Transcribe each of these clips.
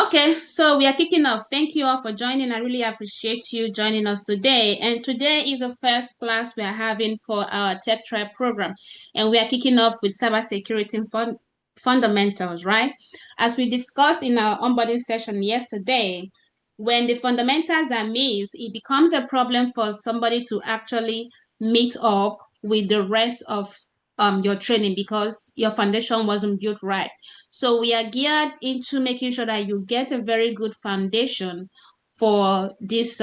Okay, so we are kicking off. Thank you all for joining. I really appreciate you joining us today. And today is the first class we are having for our Tek-Trybe program. And we are kicking off with cybersecurity fundamentals, right? As we discussed in our onboarding session yesterday, when the fundamentals are missed, it becomes a problem for somebody to actually meet up with the rest of your training because your foundation wasn't built right. So we are geared into making sure that you get a very good foundation for this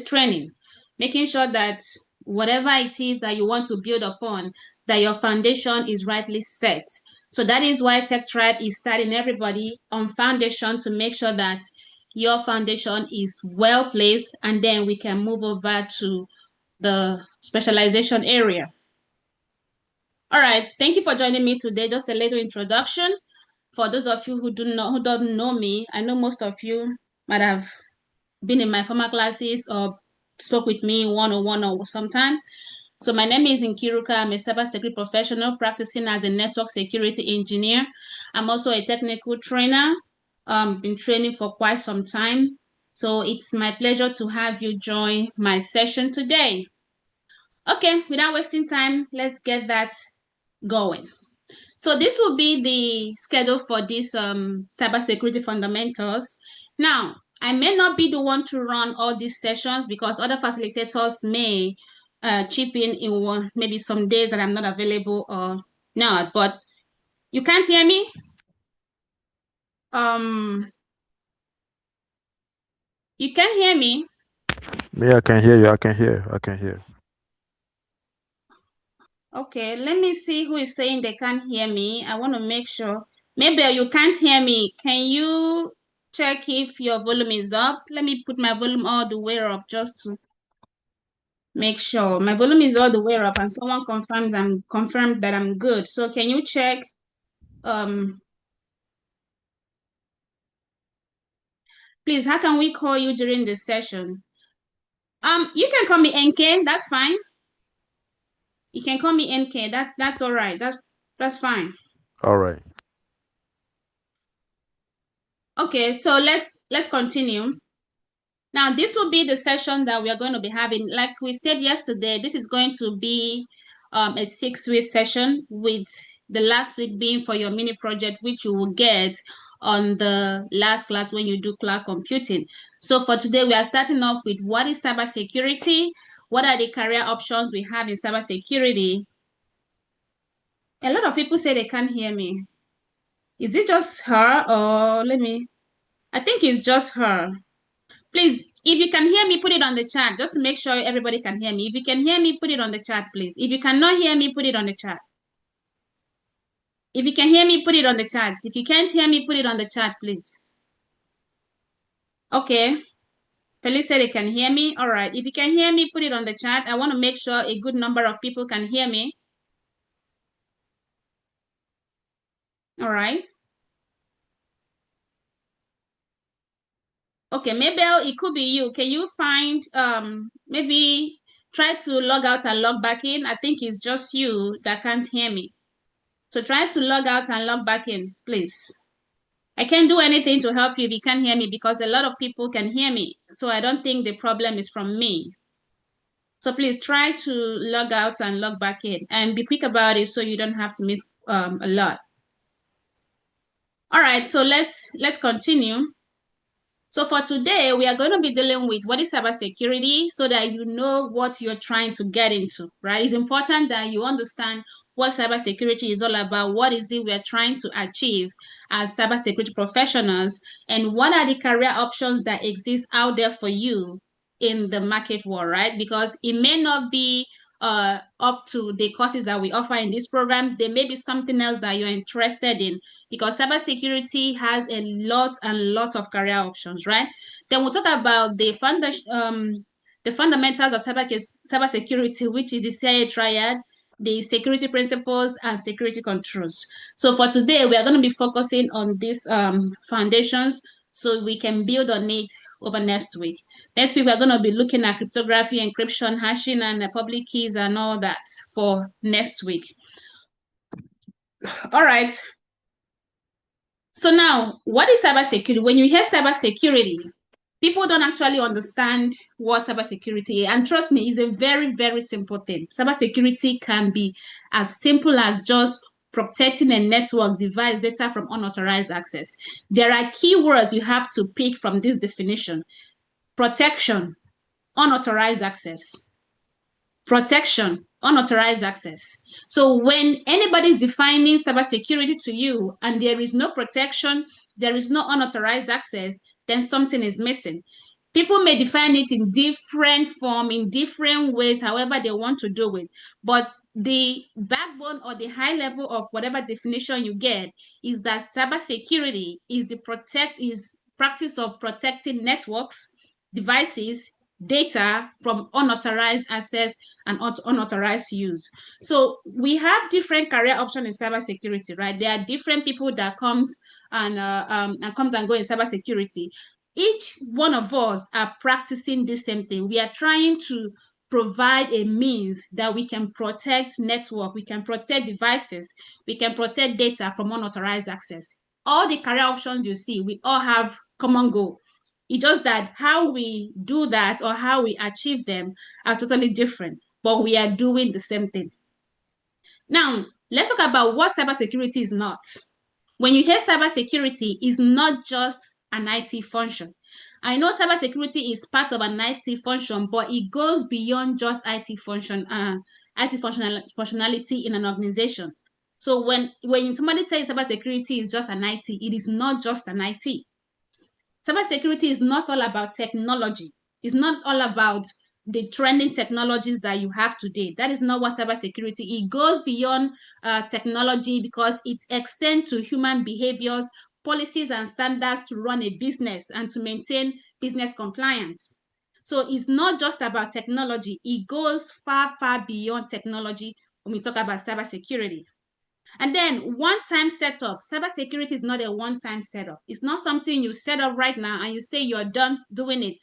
training, making sure that whatever it is that you want to build upon, that your foundation is rightly set. So that is why Tek-Trybe is starting everybody on foundation to make sure that your foundation is well placed, and then we can move over to the specialization area. All right, thank you for joining me today. Just a little introduction. For those of you who don't know me, I know most of you might have been in my former classes or spoke with me one-on-one or sometime. So my name is Nkiruka. I'm a cybersecurity professional practicing as a network security engineer. I'm also a technical trainer. Been training for quite some time. So it's my pleasure to have you join my session today. Okay, without wasting time, let's get that going. So this will be the schedule for this cybersecurity fundamentals. Now, I may not be the one to run all these sessions because other facilitators may chip in one, maybe some days that I'm not available or not, but you can't hear me? You can hear me? Me, I can hear you. I can hear. I can hear. Okay, let me see who is saying they can't hear me. I want to make sure. Maybe you can't hear me. Can you check if your volume is up? Let me put my volume all the way up just to make sure. My volume is all the way up and someone confirmed that I'm good. So can you check? Please, how can we call you during this session? You can call me NK, that's fine. You can call me NK, that's all right. That's fine. All right. Okay, so let's continue. Now, this will be the session that we are going to be having. Like we said yesterday, this is going to be a 6-week session with the last week being for your mini project, which you will get on the last class when you do cloud computing. So for today, we are starting off with what is cybersecurity? What are the career options we have in cybersecurity? A lot of people say they can't hear me. Is it just her or I think it's just her. Please, if you can hear me, put it on the chat just to make sure everybody can hear me. If you can hear me, put it on the chat, please. If you cannot hear me, put it on the chat. If you can hear me, put it on the chat. If you can't hear me, put it on the chat, please. Okay. Felice said they can hear me. All right. If you can hear me, put it on the chat. I want to make sure a good number of people can hear me. All right. Okay, maybe it could be you. Can you find maybe try to log out and log back in? I think it's just you that can't hear me. So try to log out and log back in, please. I can't do anything to help you if you can't hear me because a lot of people can hear me. So I don't think the problem is from me. So please try to log out and log back in and be quick about it so you don't have to miss a lot. All right, so let's continue. So for today, we are going to be dealing with what is cybersecurity so that you know what you're trying to get into, right? It's important that you understand what cybersecurity is all about. What is it we're trying to achieve as cybersecurity professionals? And what are the career options that exist out there for you in the market world, right? Because it may not be up to the courses that we offer in this program. There may be something else that you're interested in because cybersecurity has a lot and lot of career options, right? Then we'll talk about the fundamentals of cybersecurity, which is the CIA triad, the security principles, and security controls. So for today, we are going to be focusing on these foundations so we can build on it over next week. Next week, we're going to be looking at cryptography, encryption, hashing, and public keys and all that for next week. All right. So now, what is cybersecurity? When you hear cybersecurity, people don't actually understand what cybersecurity is. And trust me, it's a very, very simple thing. Cybersecurity can be as simple as just protecting a network device data from unauthorized access. There are keywords you have to pick from this definition: protection, unauthorized access. Protection, unauthorized access. So when anybody is defining cybersecurity to you and there is no protection, there is no unauthorized access, then something is missing. People may define it in different form, in different ways, however they want to do it. But the backbone or the high level of whatever definition you get is that cybersecurity is practice of protecting networks, devices, data from unauthorized access and unauthorized use. So we have different career options in cybersecurity, right? There are different people that comes and go in cybersecurity. Each one of us are practicing the same thing. We are trying to provide a means that we can protect network, we can protect devices, we can protect data from unauthorized access. All the career options you see, we all have common goal. It's just that how we do that or how we achieve them are totally different, but we are doing the same thing. Now, let's talk about what cybersecurity is not. When you hear cybersecurity, it's not just an IT function. I know cybersecurity is part of an IT function, but it goes beyond just IT functionality in an organization. So when somebody tells cybersecurity is just an IT, it is not just an IT. Cybersecurity is not all about technology. It's not all about the trending technologies that you have today. That is not what cybersecurity. It goes beyond technology because it extends to human behaviors, policies, and standards to run a business and to maintain business compliance. So it's not just about technology. It goes far, far beyond technology when we talk about cybersecurity. And then one-time setup. Cybersecurity is not a one-time setup. It's not something you set up right now and you say you're done doing it.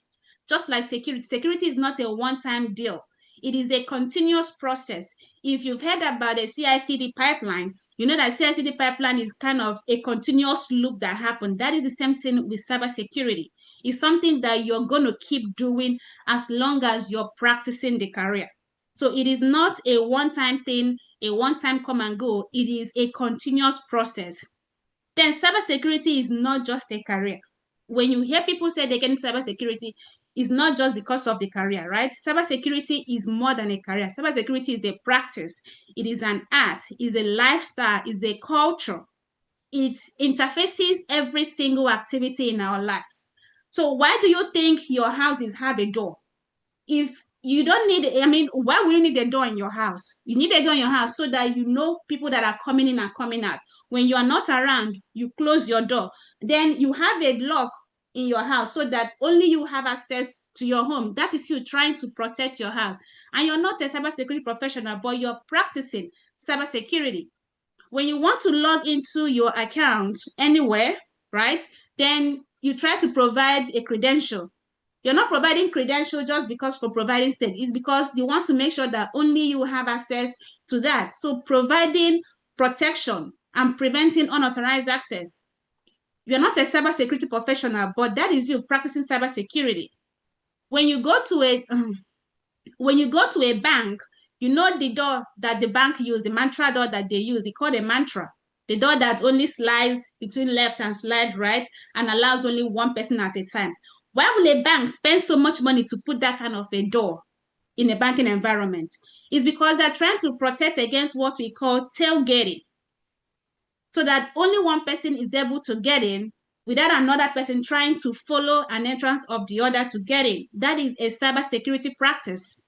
Just like security. Security is not a one-time deal. It is a continuous process. If you've heard about a CI/CD pipeline, you know that CI/CD pipeline is kind of a continuous loop that happens. That is the same thing with cybersecurity. It's something that you're going to keep doing as long as you're practicing the career. So it is not a one-time thing, a one-time come and go. It is a continuous process. Then cybersecurity is not just a career. When you hear people say they get into cybersecurity, it's not just because of the career, right? Cybersecurity is more than a career. Cybersecurity is a practice. It is an art. It's a lifestyle. It's a culture. It interfaces every single activity in our lives. So why do you think your houses have a door? If you don't need, I mean, why would you need a door in your house? You need a door in your house so that you know people that are coming in and coming out. When you are not around, you close your door. Then you have a lock in your house so that only you have access to your home. That is you trying to protect your house. And you're not a cybersecurity professional, but you're practicing cybersecurity. When you want to log into your account anywhere, right, then you try to provide a credential. You're not providing credential just because for providing sake. It's because you want to make sure that only you have access to that. So providing protection and preventing unauthorized access. You're not a cybersecurity professional, but that is you practicing cybersecurity. When you go to a bank, you know the door that the bank use, the mantra door that they use, they call a mantra. The door that only slides between left and slide right and allows only one person at a time. Why will a bank spend so much money to put that kind of a door in a banking environment? It's because they're trying to protect against what we call tailgating, so that only one person is able to get in without another person trying to follow an entrance of the other to get in. That is a cybersecurity practice.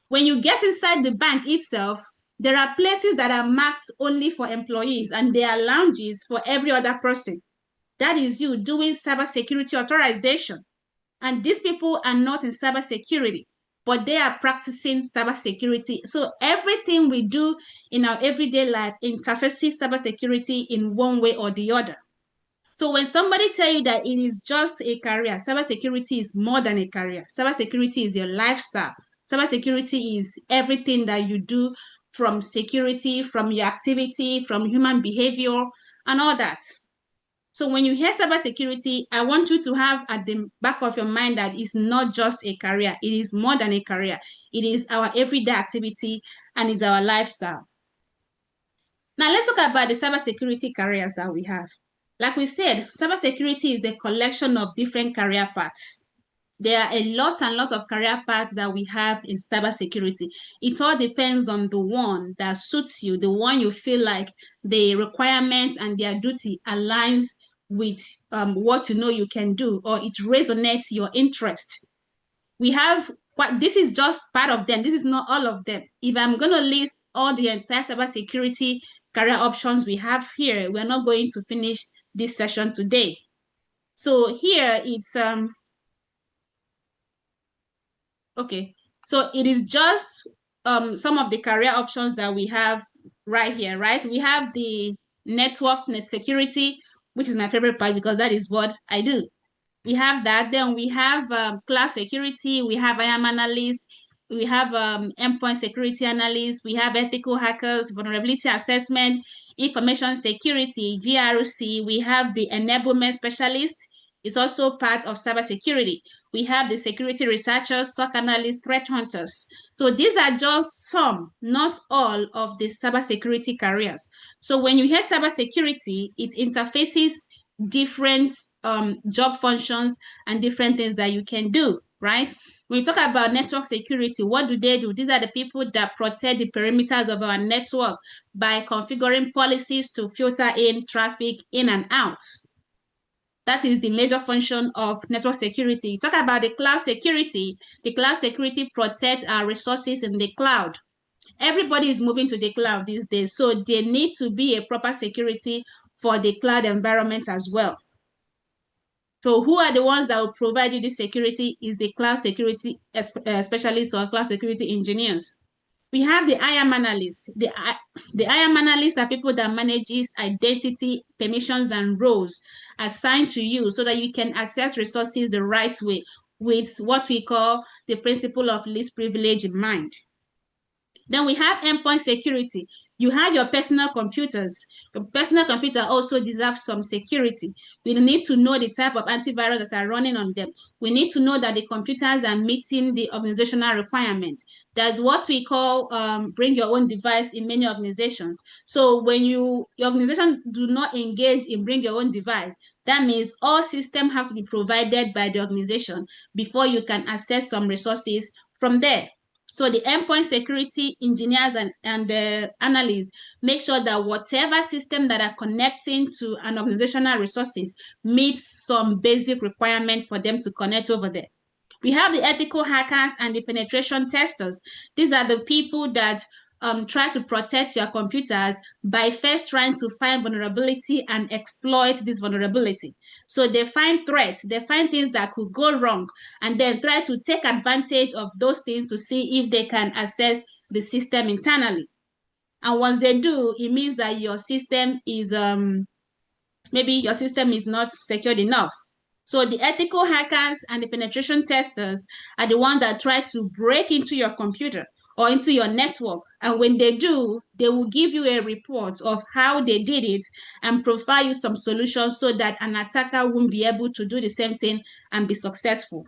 When you get inside the bank itself, there are places that are marked only for employees and there are lounges for every other person. That is you doing cybersecurity authorization. And these people are not in cybersecurity, but they are practicing cybersecurity. So everything we do in our everyday life interfaces cybersecurity in one way or the other. So when somebody tell you that it is just a career, cybersecurity is more than a career. Cybersecurity is your lifestyle. Cybersecurity is everything that you do, from security, from your activity, from human behavior, and all that. So when you hear cybersecurity, I want you to have at the back of your mind that it's not just a career. It is more than a career. It is our everyday activity and it's our lifestyle. Now let's talk about the cybersecurity careers that we have. Like we said, cybersecurity is a collection of different career paths. There are a lot and lots of career paths that we have in cybersecurity. It all depends on the one that suits you, the one you feel like the requirements and their duty aligns with what you know you can do, or it resonates your interest. We have this is just part of them. This is not all of them. If I'm going to list all the entire cybersecurity career options we have here, we're not going to finish this session today. So here it's okay. So it is just some of the career options that we have right here, right? We have the network security, which is my favorite part because that is what I do. We have that. Then we have cloud security. We have IAM analyst. We have endpoint security analyst. We have ethical hackers, vulnerability assessment, information security, GRC. We have the enablement specialist. It's also part of cybersecurity. We have the security researchers, SOC analysts, threat hunters. So these are just some, not all of the cybersecurity careers. So when you hear cybersecurity, it interfaces different job functions and different things that you can do, right? When you talk about network security, what do? These are the people that protect the perimeters of our network by configuring policies to filter in traffic in and out. That is the major function of network security. You talk about the cloud security. The cloud security protects our resources in the cloud. Everybody is moving to the cloud these days, so there need to be a proper security for the cloud environment as well. So who are the ones that will provide you this security is the cloud security specialists or cloud security engineers. We have the IAM analysts. The IAM analysts are people that manages identity, permissions, and roles assigned to you so that you can access resources the right way with what we call the principle of least privilege in mind. Then we have endpoint security. You have your personal computers. Your personal computer also deserves some security. We need to know the type of antivirus that are running on them. We need to know that the computers are meeting the organizational requirement. That's what we call bring your own device in many organizations. So when your organization do not engage in bring your own device, that means all systems have to be provided by the organization before you can access some resources from there. So the endpoint security engineers and the analysts make sure that whatever system that are connecting to an organizational resources meets some basic requirement for them to connect over there. We have the ethical hackers and the penetration testers. These are the people that try to protect your computers by first trying to find vulnerability and exploit this vulnerability. So they find threats, they find things that could go wrong, and then try to take advantage of those things to see if they can access the system internally. And once they do, it means that your system is maybe your system is not secured enough. So the ethical hackers and the penetration testers are the ones that try to break into your computer or into your network. And when they do, they will give you a report of how they did it and provide you some solutions so that an attacker won't be able to do the same thing and be successful.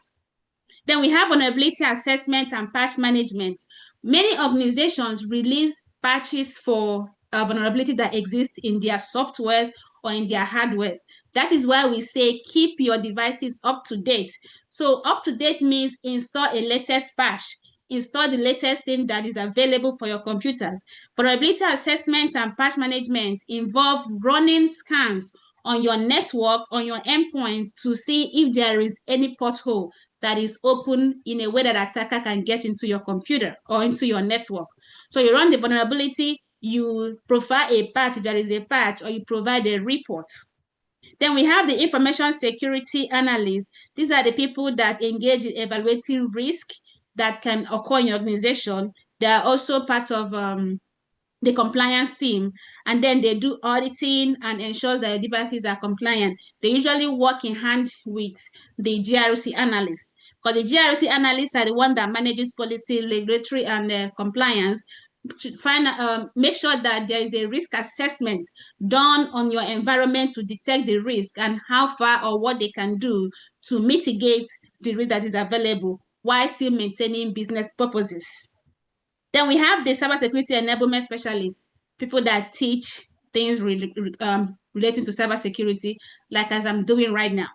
Then we have vulnerability assessment and patch management. Many organizations release patches for vulnerability that exists in their softwares or in their hardwares. That is why we say keep your devices up to date. So up to date means install a latest patch. Install the latest thing that is available for your computers. Vulnerability assessment and patch management involve running scans on your network, on your endpoint to see if there is any pothole that is open in a way that attacker can get into your computer or into your network. So you run the vulnerability, you provide a patch if there is a patch, or you provide a report. Then we have the information security analysts. These are the people that engage in evaluating risk that can occur in your organization. They are also part of the compliance team, and then they do auditing and ensures that your devices are compliant. They usually work in hand with the GRC analysts, because the GRC analysts are the one that manages policy, regulatory, and compliance, to make sure that there is a risk assessment done on your environment to detect the risk and how far or what they can do to mitigate the risk that is available while still maintaining business purposes. Then we have the cybersecurity enablement specialists, people that teach things relating to cybersecurity, like as I'm doing right now.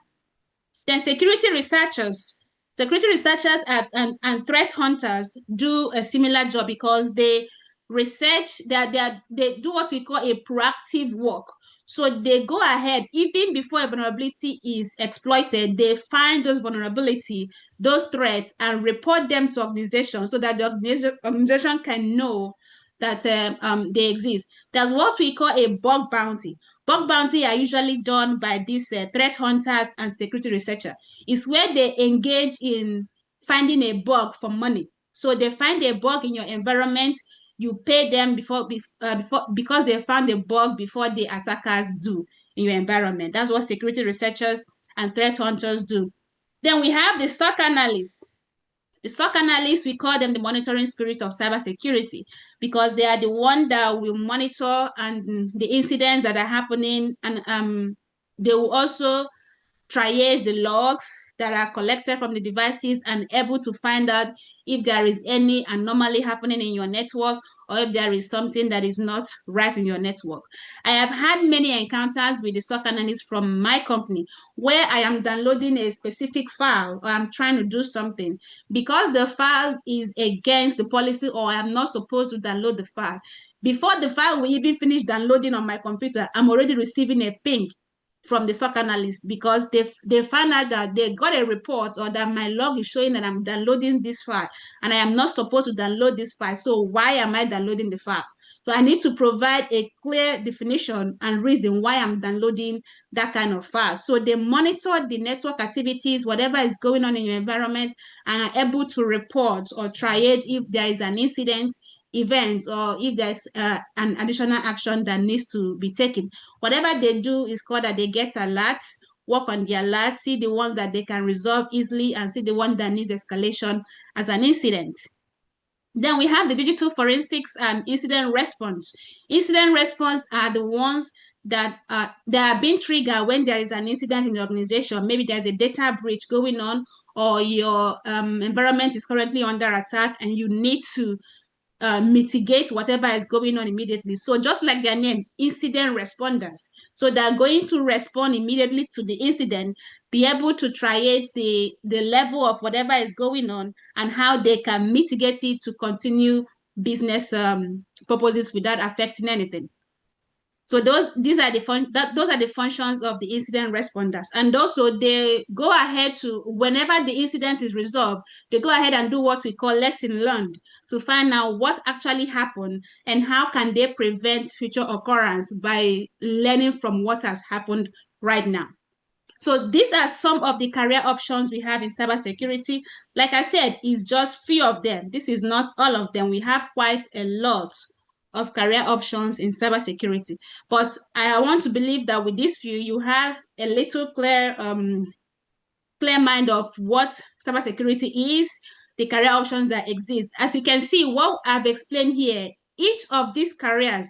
Then security researchers. Security researchers and threat hunters do a similar job because they research, they do what we call a proactive work. So they go ahead, even before a vulnerability is exploited, they find those vulnerability, those threats, and report them to organizations so that the organization can know that they exist. That's what we call a bug bounty. Bug bounty are usually done by these threat hunters and security researchers. It's where they engage in finding a bug for money. So they find a bug in your environment, you pay them before because they found a bug before the attackers do in your environment. That's what security researchers and threat hunters do. Then we have the SOC analysts. The SOC analysts, we call them the monitoring spirit of cybersecurity because they are the one that will monitor and the incidents that are happening, and they will also triage the logs that are collected from the devices and able to find out if there is any anomaly happening in your network or if there is something that is not right in your network. I have had many encounters with the SOC analyst from my company where I am downloading a specific file or I'm trying to do something. Because the file is against the policy or I am not supposed to download the file, before the file will even finish downloading on my computer, I'm already receiving a ping from the SOC analyst because they found out that they got a report or that my log is showing that I'm downloading this file and I am not supposed to download this file. So why am I downloading the file? So I need to provide a clear definition and reason why I'm downloading that kind of file. So they monitor the network activities, whatever is going on in your environment, and are able to report or triage if there is an incident, event, or if there's an additional action that needs to be taken. Whatever they do is called that they get alerts, work on the alerts, see the ones that they can resolve easily, and see the one that needs escalation as an incident. Then we have the digital forensics and incident response. Incident response are the ones that are being triggered when there is an incident in the organization. Maybe there's a data breach going on, or your environment is currently under attack, and you need to mitigate whatever is going on immediately. So just like their name, incident responders. So they're going to respond immediately to the incident, be able to triage the level of whatever is going on and how they can mitigate it to continue business purposes without affecting anything. So those are the functions of the incident responders. And also they go ahead to, whenever the incident is resolved, they go ahead and do what we call lesson learned to find out what actually happened and how can they prevent future occurrence by learning from what has happened right now. So these are some of the career options we have in cybersecurity. Like I said, it's just few of them. This is not all of them. We have quite a lot of career options in cybersecurity. But I want to believe that with this few, you have a little clear mind of what cybersecurity is, the career options that exist. As you can see, what I've explained here, each of these careers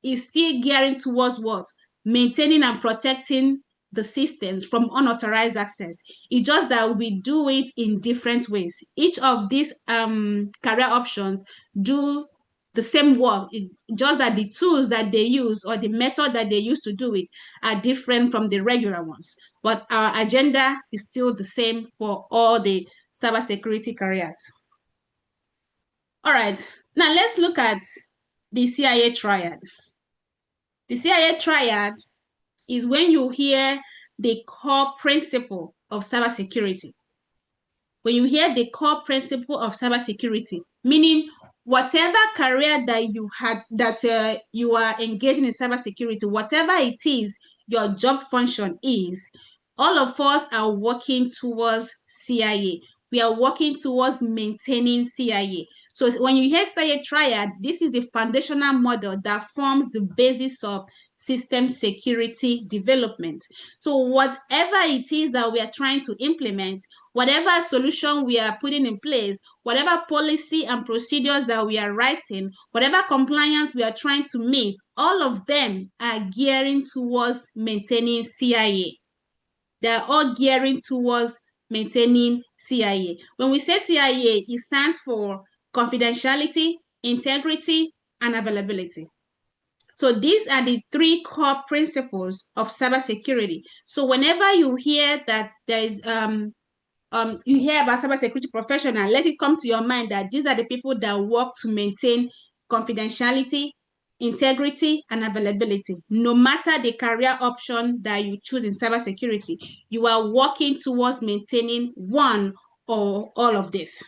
is still gearing towards what? Maintaining and protecting the systems from unauthorized access. It's just that we do it in different ways. Each of these career options do the same work. Just that the tools that they use or the method that they use to do it are different from the regular ones. But our agenda is still the same for all the cybersecurity careers. All right, now let's look at the CIA triad. The CIA triad is when you hear the core principle of cybersecurity. When you hear the core principle of cybersecurity, meaning whatever career that you had, that you are engaging in cybersecurity, whatever it is your job function is, all of us are working towards CIA. We are working towards maintaining CIA. So when you hear CIA triad, this is the foundational model that forms the basis of system security development. So whatever it is that we are trying to implement, whatever solution we are putting in place, whatever policy and procedures that we are writing, whatever compliance we are trying to meet, all of them are gearing towards maintaining CIA. They're all gearing towards maintaining CIA. When we say CIA, it stands for confidentiality, integrity, and availability. So these are the three core principles of cybersecurity. So whenever you hear that there is you hear about cybersecurity professional, let it come to your mind that these are the people that work to maintain confidentiality, integrity, and availability. No matter the career option that you choose in cybersecurity, you are working towards maintaining one or all of this.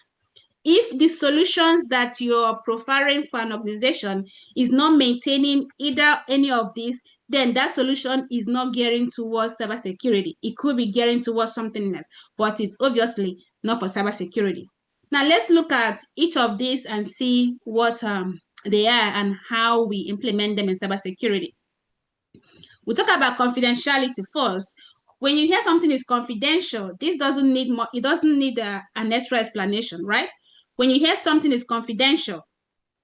If the solutions that you're profiling for an organization is not maintaining either any of these, then that solution is not gearing towards cybersecurity. It could be gearing towards something else, but it's obviously not for cybersecurity. Now let's look at each of these and see what they are and how we implement them in cybersecurity. We'll talk about confidentiality first. When you hear something is confidential, this doesn't need more, it doesn't need an extra explanation, right? When you hear something is confidential,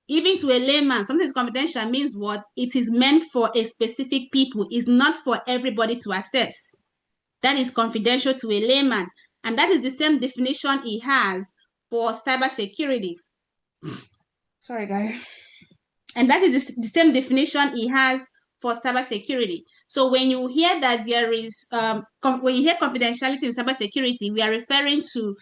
even to a layman, something is confidential means what? It is meant for a specific people. It's not for everybody to access. That is confidential to a layman. And that is the same definition he has for cybersecurity. Sorry, guys. And that is the same definition he has for cybersecurity. So when you hear that there is, when you hear confidentiality in cybersecurity, we are referring to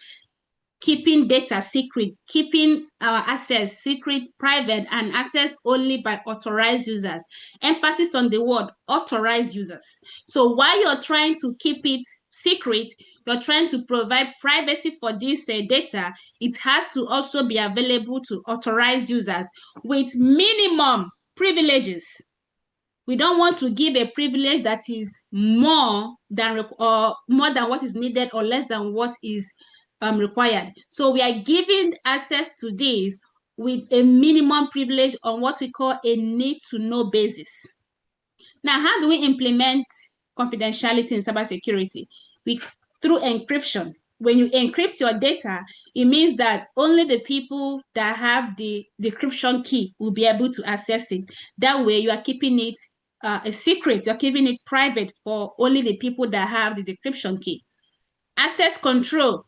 keeping data secret, keeping our access secret, private, and access only by authorized users. Emphasis on the word authorized users. So while you're trying to keep it secret, you're trying to provide privacy for this data, it has to also be available to authorized users with minimum privileges. We don't want to give a privilege that is more than what is needed or less than what is required. So we are giving access to this with a minimum privilege on what we call a need to know basis. Now, how do we implement confidentiality in cybersecurity? Through encryption. When you encrypt your data, it means that only the people that have the decryption key will be able to access it. That way, you are keeping it a secret. You're keeping it private for only the people that have the decryption key. Access control.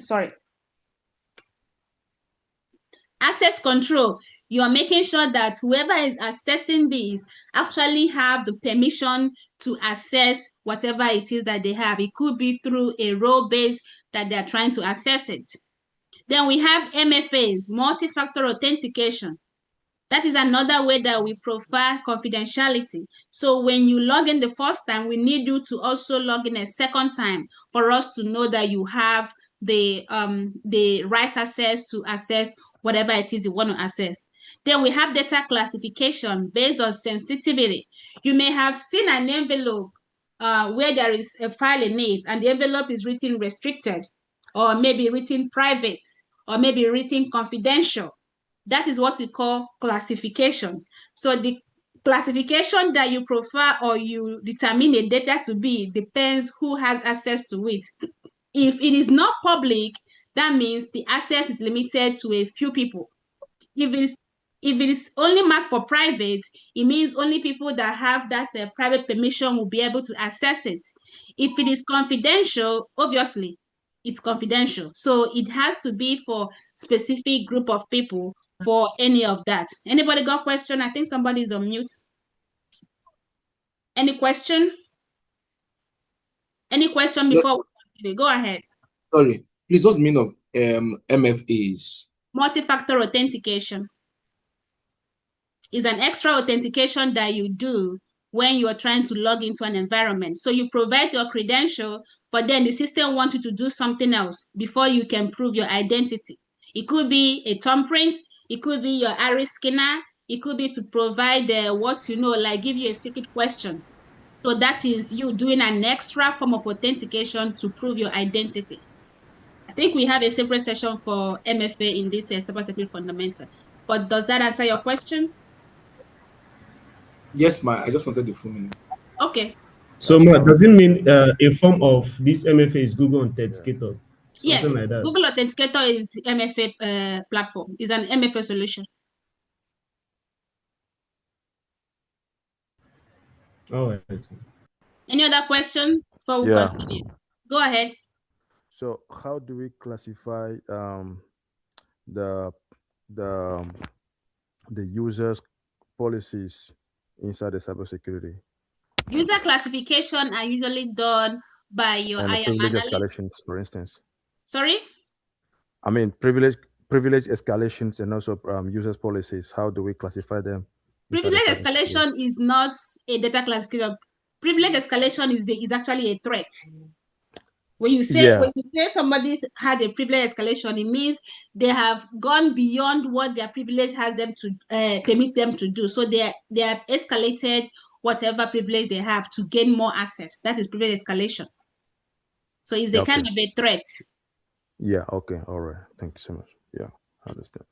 Sorry. Access control. You are making sure that whoever is accessing these actually have the permission to access whatever it is that they have. It could be through a role base that they're trying to access it. Then we have MFAs, multi-factor authentication. That is another way that we profile confidentiality. So when you log in the first time, we need you to also log in a second time for us to know that you have the right access to access whatever it is you want to access. Then we have data classification based on sensitivity. You may have seen an envelope where there is a file in it and the envelope is written restricted or maybe written private or maybe written confidential. That is what we call classification. So the classification that you prefer or you determine a data to be depends who has access to it. If it is not public, that means the access is limited to a few people. If it is only marked for private, it means only people that have that private permission will be able to access it. If it is confidential, obviously, it's confidential. So it has to be for specific group of people for any of that. Anybody got question? I think somebody is on mute. Any question? Any question Yes, before we continue? Go ahead. sorry. Please, what's the meaning of MFAs? Multi-factor authentication is an extra authentication that you do when you are trying to log into an environment. So you provide your credential, but then the system wants you to do something else before you can prove your identity. It could be a thumbprint, it could be your iris scanner, it could be to provide what you know, like give you a secret question. So that is you doing an extra form of authentication to prove your identity. I think we have a separate session for MFA in this cybersecurity fundamental. But does that answer your question? Yes, I just wanted the full meaning. Okay. So, That's Ma, all right. does it mean a form of this MFA is Google Yeah. Authenticator? Something Yes, like that. Google Authenticator is MFA platform. Is an MFA solution. All right. Any other question before we Yeah. continue? Go ahead. So how do we classify the the um, the users policies inside the cybersecurity User classification are usually done by your and the IAM privilege analyst. escalations, for instance? Sorry? I mean, privilege escalations and also users policies. How do we classify them inside the Privilege cybersecurity? escalation is not a data classification. Privilege escalation is actually a threat. When you say Yeah. somebody had a privilege escalation, it means they have gone beyond what their privilege has them to permit them to do. So they have escalated whatever privilege they have to gain more access. That is privilege escalation. So it's a Okay. kind of a threat. Yeah. Okay. All right. Thank you so much. Yeah, I understand.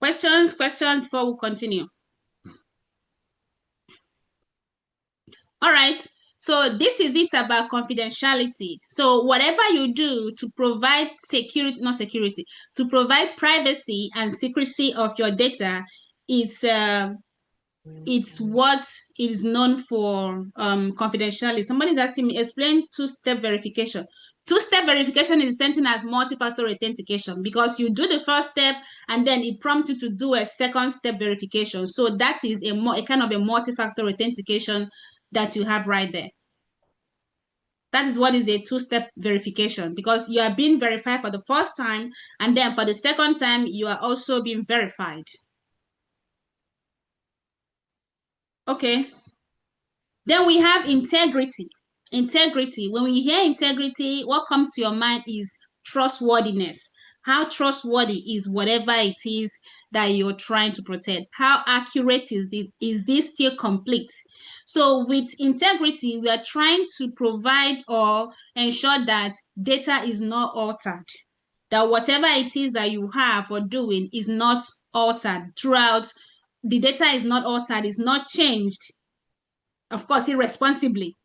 Questions before we continue. All right. So this is it about confidentiality. So whatever you do to provide security, not security, to provide privacy and secrecy of your data, it's what is known for confidentiality. Somebody's asking me, explain two-step verification. Two-step verification is the same thing as multi-factor authentication because you do the first step and then it prompts you to do a second step verification. So that is a kind of a multi-factor authentication that you have right there. That is what is a two-step verification because you are being verified for the first time and then for the second time you are also being verified. Okay. Then we have integrity. Integrity. When we hear integrity, what comes to your mind is trustworthiness. How trustworthy is whatever it is that you're trying to protect? How accurate is this? Is this still complete? So with integrity, we are trying to provide or ensure that data is not altered. That whatever it is that you have or doing is not altered throughout. The data is not altered, is not changed, of course, irresponsibly,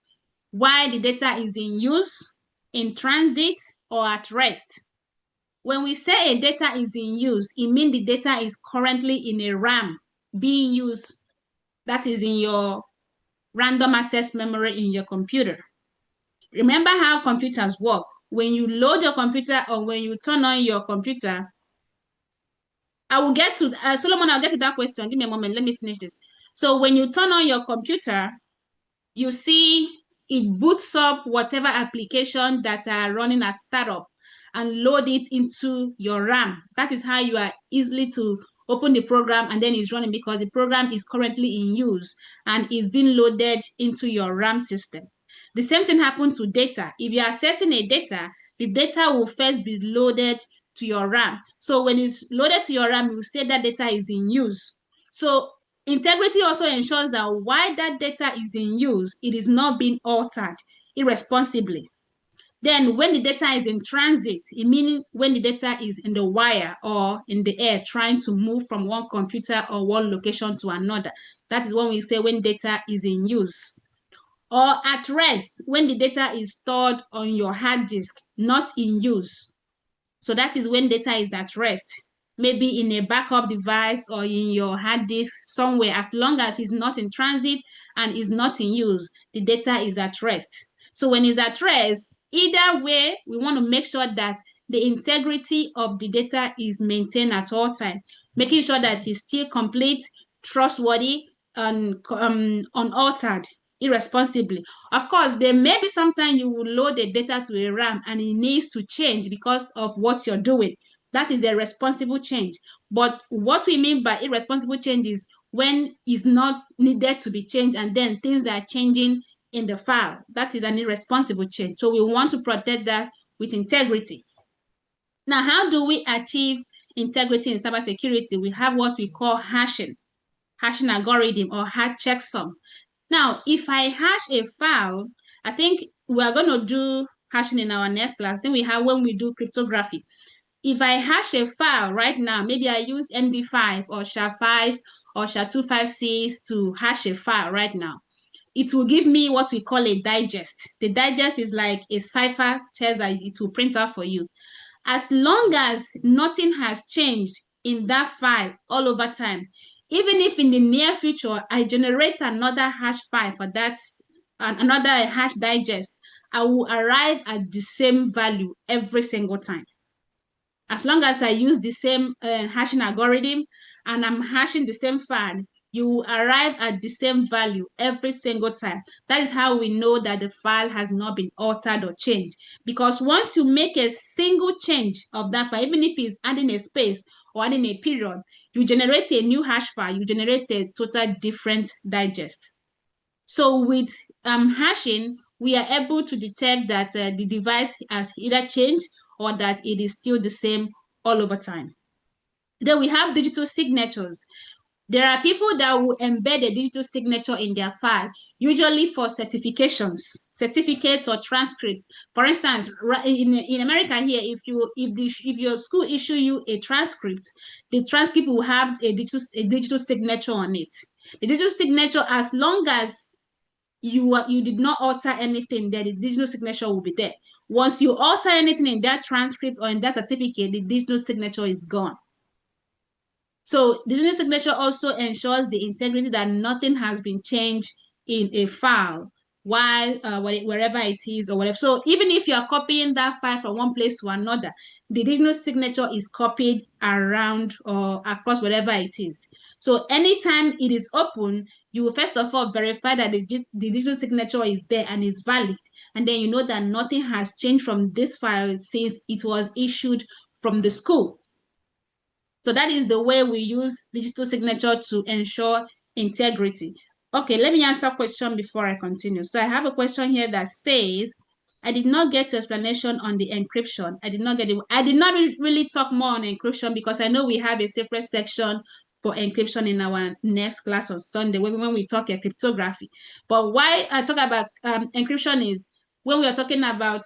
while the data is in use, in transit, or at rest. When we say a data is in use, it means the data is currently in a RAM being used, that is in your random access memory in your computer. Remember how computers work. When you load your computer or when you turn on your computer, I will get to, Solomon, I'll get to that question. Give me a moment. Let me finish this. So when you turn on your computer, you see it boots up whatever application that are running at startup and load it into your RAM. That is how you are easily to open the program and then it's running because the program is currently in use and is being loaded into your RAM system. The same thing happened to data. If you're accessing a data, the data will first be loaded to your RAM. So when it's loaded to your RAM, you say that data is in use. So integrity also ensures that while that data is in use, it is not being altered irresponsibly. Then when the data is in transit, it means when the data is in the wire or in the air trying to move from one computer or one location to another. That is when we say when data is in use. Or at rest, when the data is stored on your hard disk, not in use. So that is when data is at rest, maybe in a backup device or in your hard disk somewhere. As long as it's not in transit and is not in use, the data is at rest. So when it's at rest, either way, we want to make sure that the integrity of the data is maintained at all times, making sure that it's still complete, trustworthy, and unaltered irresponsibly. Of course, there may be sometimes you will load the data to a RAM and it needs to change because of what you're doing. That is a responsible change. But what we mean by irresponsible change is when it's not needed to be changed and then things are changing in the file. That is an irresponsible change. So we want to protect that with integrity. Now, how do we achieve integrity in cybersecurity? We have what we call hashing algorithm or hash checksum. Now, if I hash a file, I think we are going to do hashing in our next class. Then we have when we do cryptography. If I hash a file right now, maybe I use MD5 or SHA-5 or SHA-256 to hash a file right now, it will give me what we call a digest. The digest is like a cipher text that it will print out for you. As long as nothing has changed in that file all over time, even if in the near future I generate another hash file for that, another hash digest, I will arrive at the same value every single time. As long as I use the same hashing algorithm and I'm hashing the same file, you will arrive at the same value every single time. That is how we know that the file has not been altered or changed. Because once you make a single change of that file, even if it's adding a space or adding a period, you generate a new hash file, you generate a total different digest. So with hashing, we are able to detect that the device has either changed or that it is still the same all over time. Then we have digital signatures. There are people that will embed a digital signature in their file, usually for certifications, certificates or transcripts. For instance, in America here, if your school issue you a transcript, the transcript will have a digital signature on it. The digital signature, as long as you did not alter anything there, the digital signature will be there. Once you alter anything in that transcript or in that certificate, the digital signature is gone. So digital signature also ensures the integrity that nothing has been changed in a file while wherever it is or whatever. So even if you are copying that file from one place to another, the digital signature is copied around or across wherever it is. So anytime it is open, you will first of all verify that the digital signature is there and is valid. And then you know that nothing has changed from this file since it was issued from the school. So that is the way we use digital signature to ensure integrity. Okay, let me answer a question before I continue. So I have a question here that says, I did not get your explanation on the encryption. I did not really talk more on encryption because I know we have a separate section for encryption in our next class on Sunday when we talk cryptography. But why I talk about encryption is when we are talking about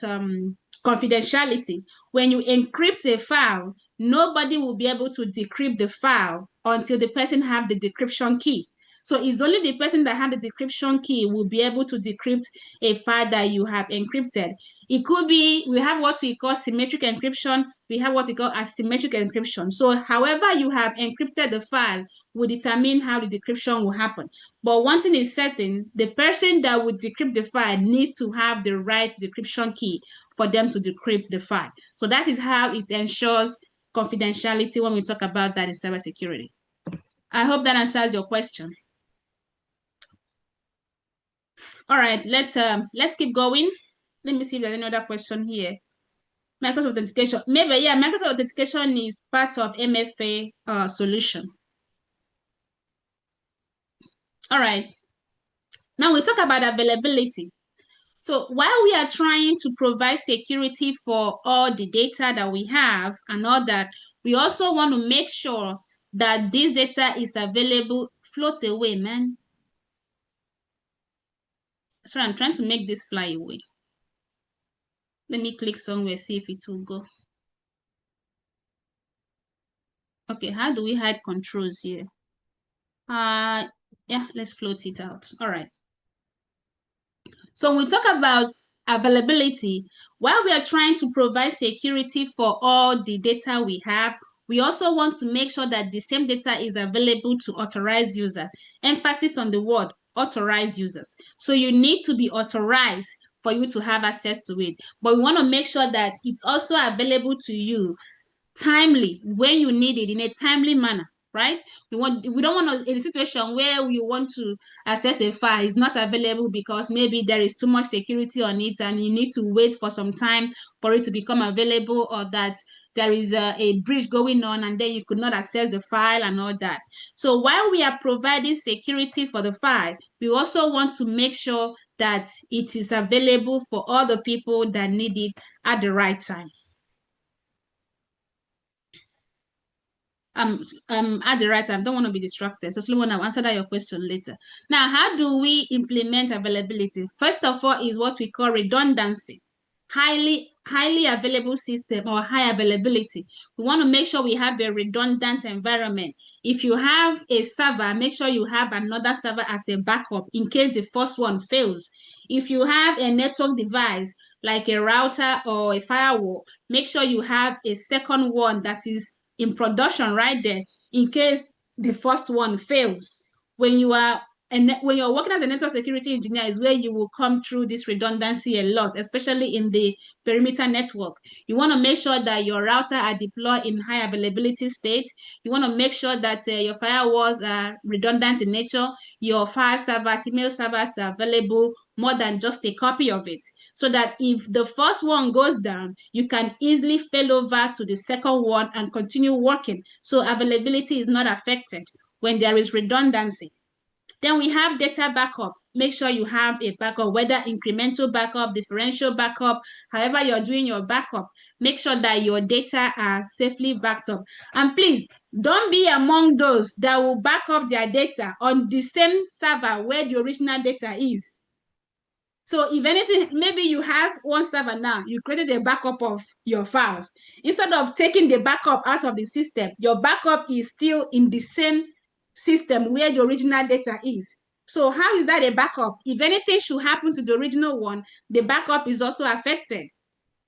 confidentiality. When you encrypt a file, nobody will be able to decrypt the file until the person have the decryption key. So it's only the person that has the decryption key will be able to decrypt a file that you have encrypted. It could be, we have what we call symmetric encryption, we have what we call asymmetric encryption. So however you have encrypted the file will determine how the decryption will happen. But one thing is certain, the person that would decrypt the file needs to have the right decryption key for them to decrypt the file. So that is how it ensures confidentiality when we talk about that in cybersecurity. I hope that answers your question. All right, let's keep going. Let me see if there's any other question here. Microsoft Authentication. Maybe, yeah, Microsoft Authentication is part of MFA solution. All right. Now we talk about availability. So while we are trying to provide security for all the data that we have and all that, we also want to make sure that this data is available. Float away, man. Sorry, I'm trying to make this fly away. Let me click somewhere, see if it will go. Okay, how do we hide controls here? Yeah, let's float it out. All right. So when we talk about availability, while we are trying to provide security for all the data we have, we also want to make sure that the same data is available to authorized users. Emphasis on the word authorized users. So you need to be authorized for you to have access to it. But we want to make sure that it's also available to you timely when you need it in a timely manner, right? We don't want to in a situation where you want to access a file, it's not available because maybe there is too much security on it and you need to wait for some time for it to become available, or that there is a breach going on and then you could not access the file and all that. So while we are providing security for the file, we also want to make sure that it is available for all the people that need it at the right time. At the right time. Don't want to be distracted. So Solomon, I'll answer that your question later. Now, how do we implement availability? First of all is what we call redundancy. highly available system or high availability. We want to make sure we have a redundant environment. If you have a server, make sure you have another server as a backup in case the first one fails. If you have a network device like a router or a firewall, make sure you have a second one that is in production right there in case the first one fails. When you are when you're working as a network security engineer is where you will come through this redundancy a lot, especially in the perimeter network. You want to make sure that your router are deployed in high availability state. You want to make sure that your firewalls are redundant in nature. Your file servers, email servers are available more than just a copy of it. So that if the first one goes down, you can easily fail over to the second one and continue working. So availability is not affected when there is redundancy. Then we have data backup. Make sure you have a backup, whether incremental backup, differential backup, however you're doing your backup. Make sure that your data are safely backed up. And please, don't be among those that will back up their data on the same server where the original data is. So if anything, maybe you have one server now, you created a backup of your files. Instead of taking the backup out of the system, your backup is still in the same system where the original data is. So how is that a backup? If anything should happen to the original one, the backup is also affected.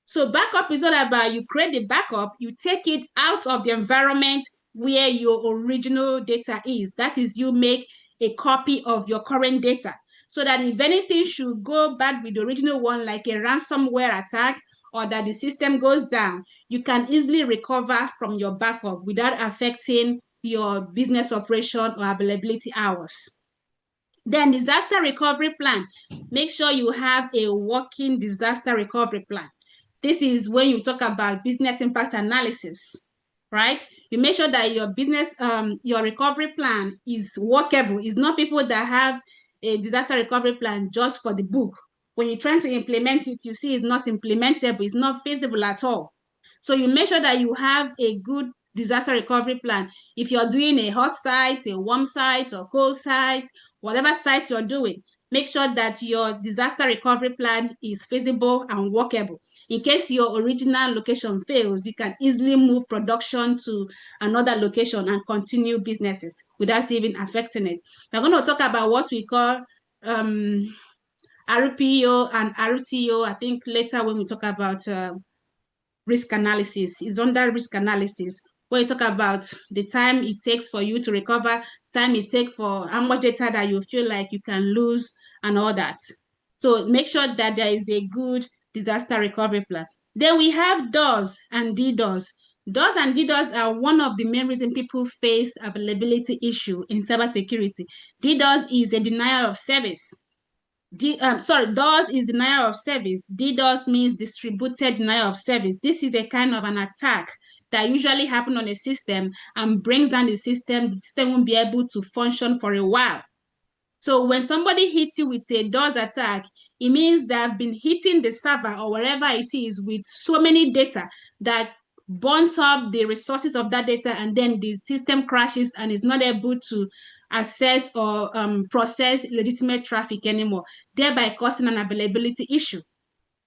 So backup is all about you create the backup, you take it out of the environment where your original data is. That is, you make a copy of your current data so that if anything should go back with the original one, like a ransomware attack or that the system goes down, you can easily recover from your backup without affecting your business operation or availability hours. Then disaster recovery plan. Make sure you have a working disaster recovery plan. This is when you talk about business impact analysis, right? You make sure that your business, your recovery plan is workable. It's not people that have a disaster recovery plan just for the book. When you're trying to implement it, you see it's not implementable, it's not feasible at all. So you make sure that you have a good disaster recovery plan. If you're doing a hot site, a warm site, or cold site, whatever site you're doing, make sure that your disaster recovery plan is feasible and workable. In case your original location fails, you can easily move production to another location and continue businesses without even affecting it. We're going to talk about what we call RPO and RTO, I think later when we talk about risk analysis. Is under risk analysis, where you talk about the time it takes for you to recover, time it takes for how much data that you feel like you can lose and all that. So make sure that there is a good disaster recovery plan. Then we have DOS and DDoS. DOS and DDoS are one of the main reasons people face availability issue in cybersecurity. DDoS is a denial of service. DOS is denial of service. DDoS means distributed denial of service. This is a kind of an attack that usually happens on a system and brings down the system won't be able to function for a while. So when somebody hits you with a DOS attack, it means they have been hitting the server or wherever it is with so many data that burnt up the resources of that data, and then the system crashes and is not able to access or process legitimate traffic anymore, thereby causing an availability issue.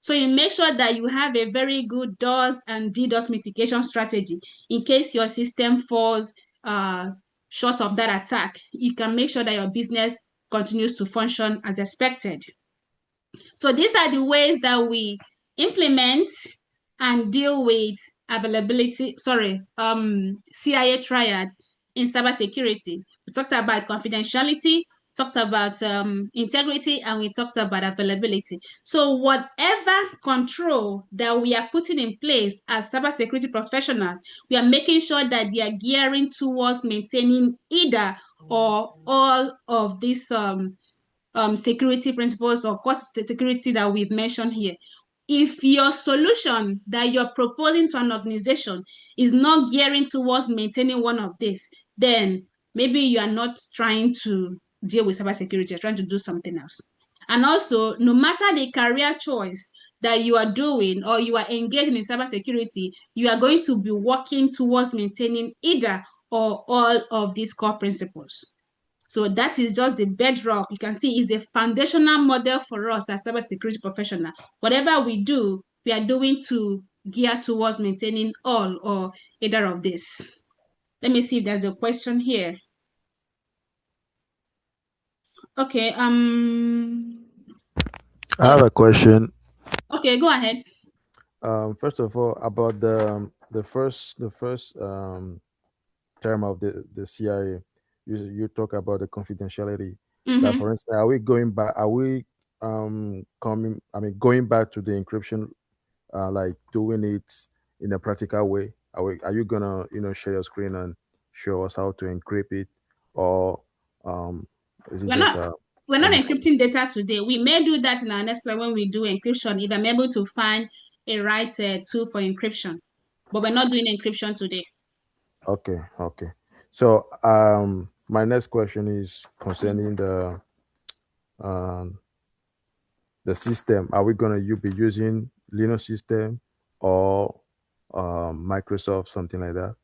So you make sure that you have a very good DOS and DDoS mitigation strategy in case your system falls short of that attack. You can make sure that your business continues to function as expected. So these are the ways that we implement and deal with availability, CIA triad in cybersecurity. We talked about confidentiality, talked about integrity, and we talked about availability. So whatever control that we are putting in place as cybersecurity professionals, we are making sure that they are gearing towards maintaining either or all of these security principles or cost security that we've mentioned here. If your solution that you're proposing to an organization is not gearing towards maintaining one of these, then maybe you are not trying to deal with cybersecurity, you're trying to do something else. And also, no matter the career choice that you are doing or you are engaging in cybersecurity, you are going to be working towards maintaining either or all of these core principles. So that is just the bedrock. You can see is a foundational model for us as cybersecurity professional. Whatever we do, we are doing to gear towards maintaining all or either of this? Let me see if there's a question here. Okay, I have a question. Okay, go ahead. First of all, about the first term of the CIA, you talk about the confidentiality. Like, for instance, are we going back? Are we coming? I mean, going back to the encryption, like doing it in a practical way? Are you gonna share your screen and show us how to encrypt it, or is it just We're not an encrypting data today. We may do that in our next slide when we do encryption, if I'm able to find a right tool for encryption. But we're not doing encryption today. Okay. So my next question is concerning the system. Are we gonna be using Linux system or Microsoft, something like that,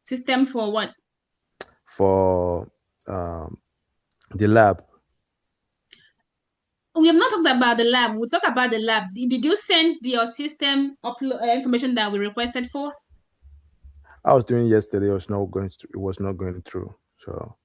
System for what? for the lab? We have not talked about the lab. We'll talk about the lab. Did you send your system information that we requested for? I was doing yesterday. It was not going through. So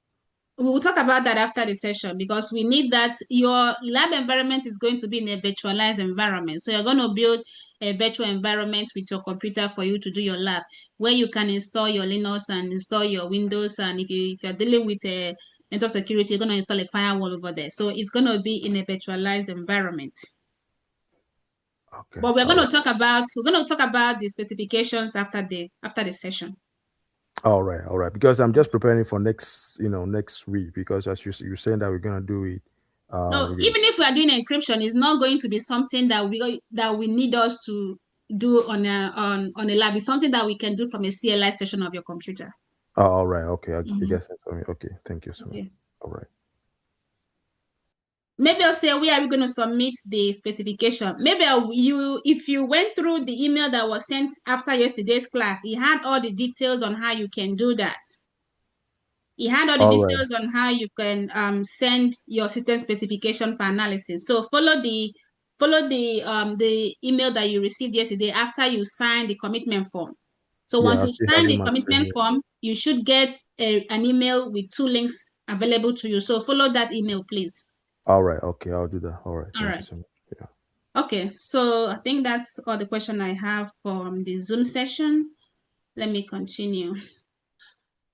We will talk about that after the session, because we need that. Your lab environment is going to be in a virtualized environment. So you're going to build a virtual environment with your computer for you to do your lab, where you can install your Linux and install your Windows. And if you're dealing with a network security, you're going to install a firewall over there. So it's going to be in a virtualized environment. okay. But we're going to talk about the specifications after the session. All right. Because I'm just preparing for next week, because as you're saying that we're gonna do it. No, even if we are doing encryption, it's not going to be something that we need us to do on a lab. It's something that we can do from a CLI session of your computer. Oh, all right. Okay. I guess that's for me. Okay. Thank you so much. All right. Maybe I'll say, where are we going to submit the specification? Maybe if you went through the email that was sent after yesterday's class, it had all the details on how you can do that. It had all the details on how you can send your system specification for analysis. So follow the email that you received yesterday after you signed the commitment form. So once you sign the commitment form, you should get an email with 2 links available to you. So follow that email, please. All right. Okay, I'll do that. All right. All Thank right. you so much. Yeah. Okay, so I think that's all the question I have from the Zoom session. Let me continue.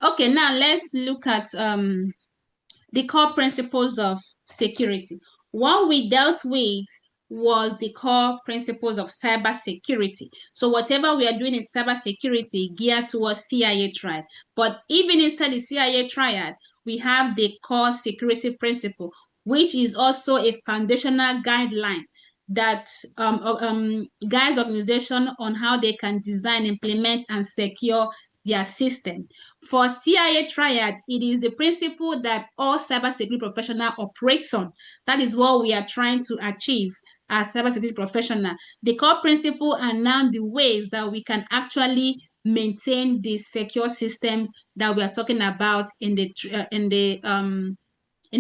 Okay, now let's look at the core principles of security. What we dealt with was the core principles of cybersecurity. So whatever we are doing in cybersecurity geared towards CIA triad. But even inside the CIA triad, we have the core security principle, which is also a foundational guideline that guides organization on how they can design, implement, and secure their system. For CIA triad, it is the principle that all cybersecurity professional operates on. That is what we are trying to achieve as cybersecurity professional. The core principle are now the ways that we can actually maintain the secure systems that we are talking about in the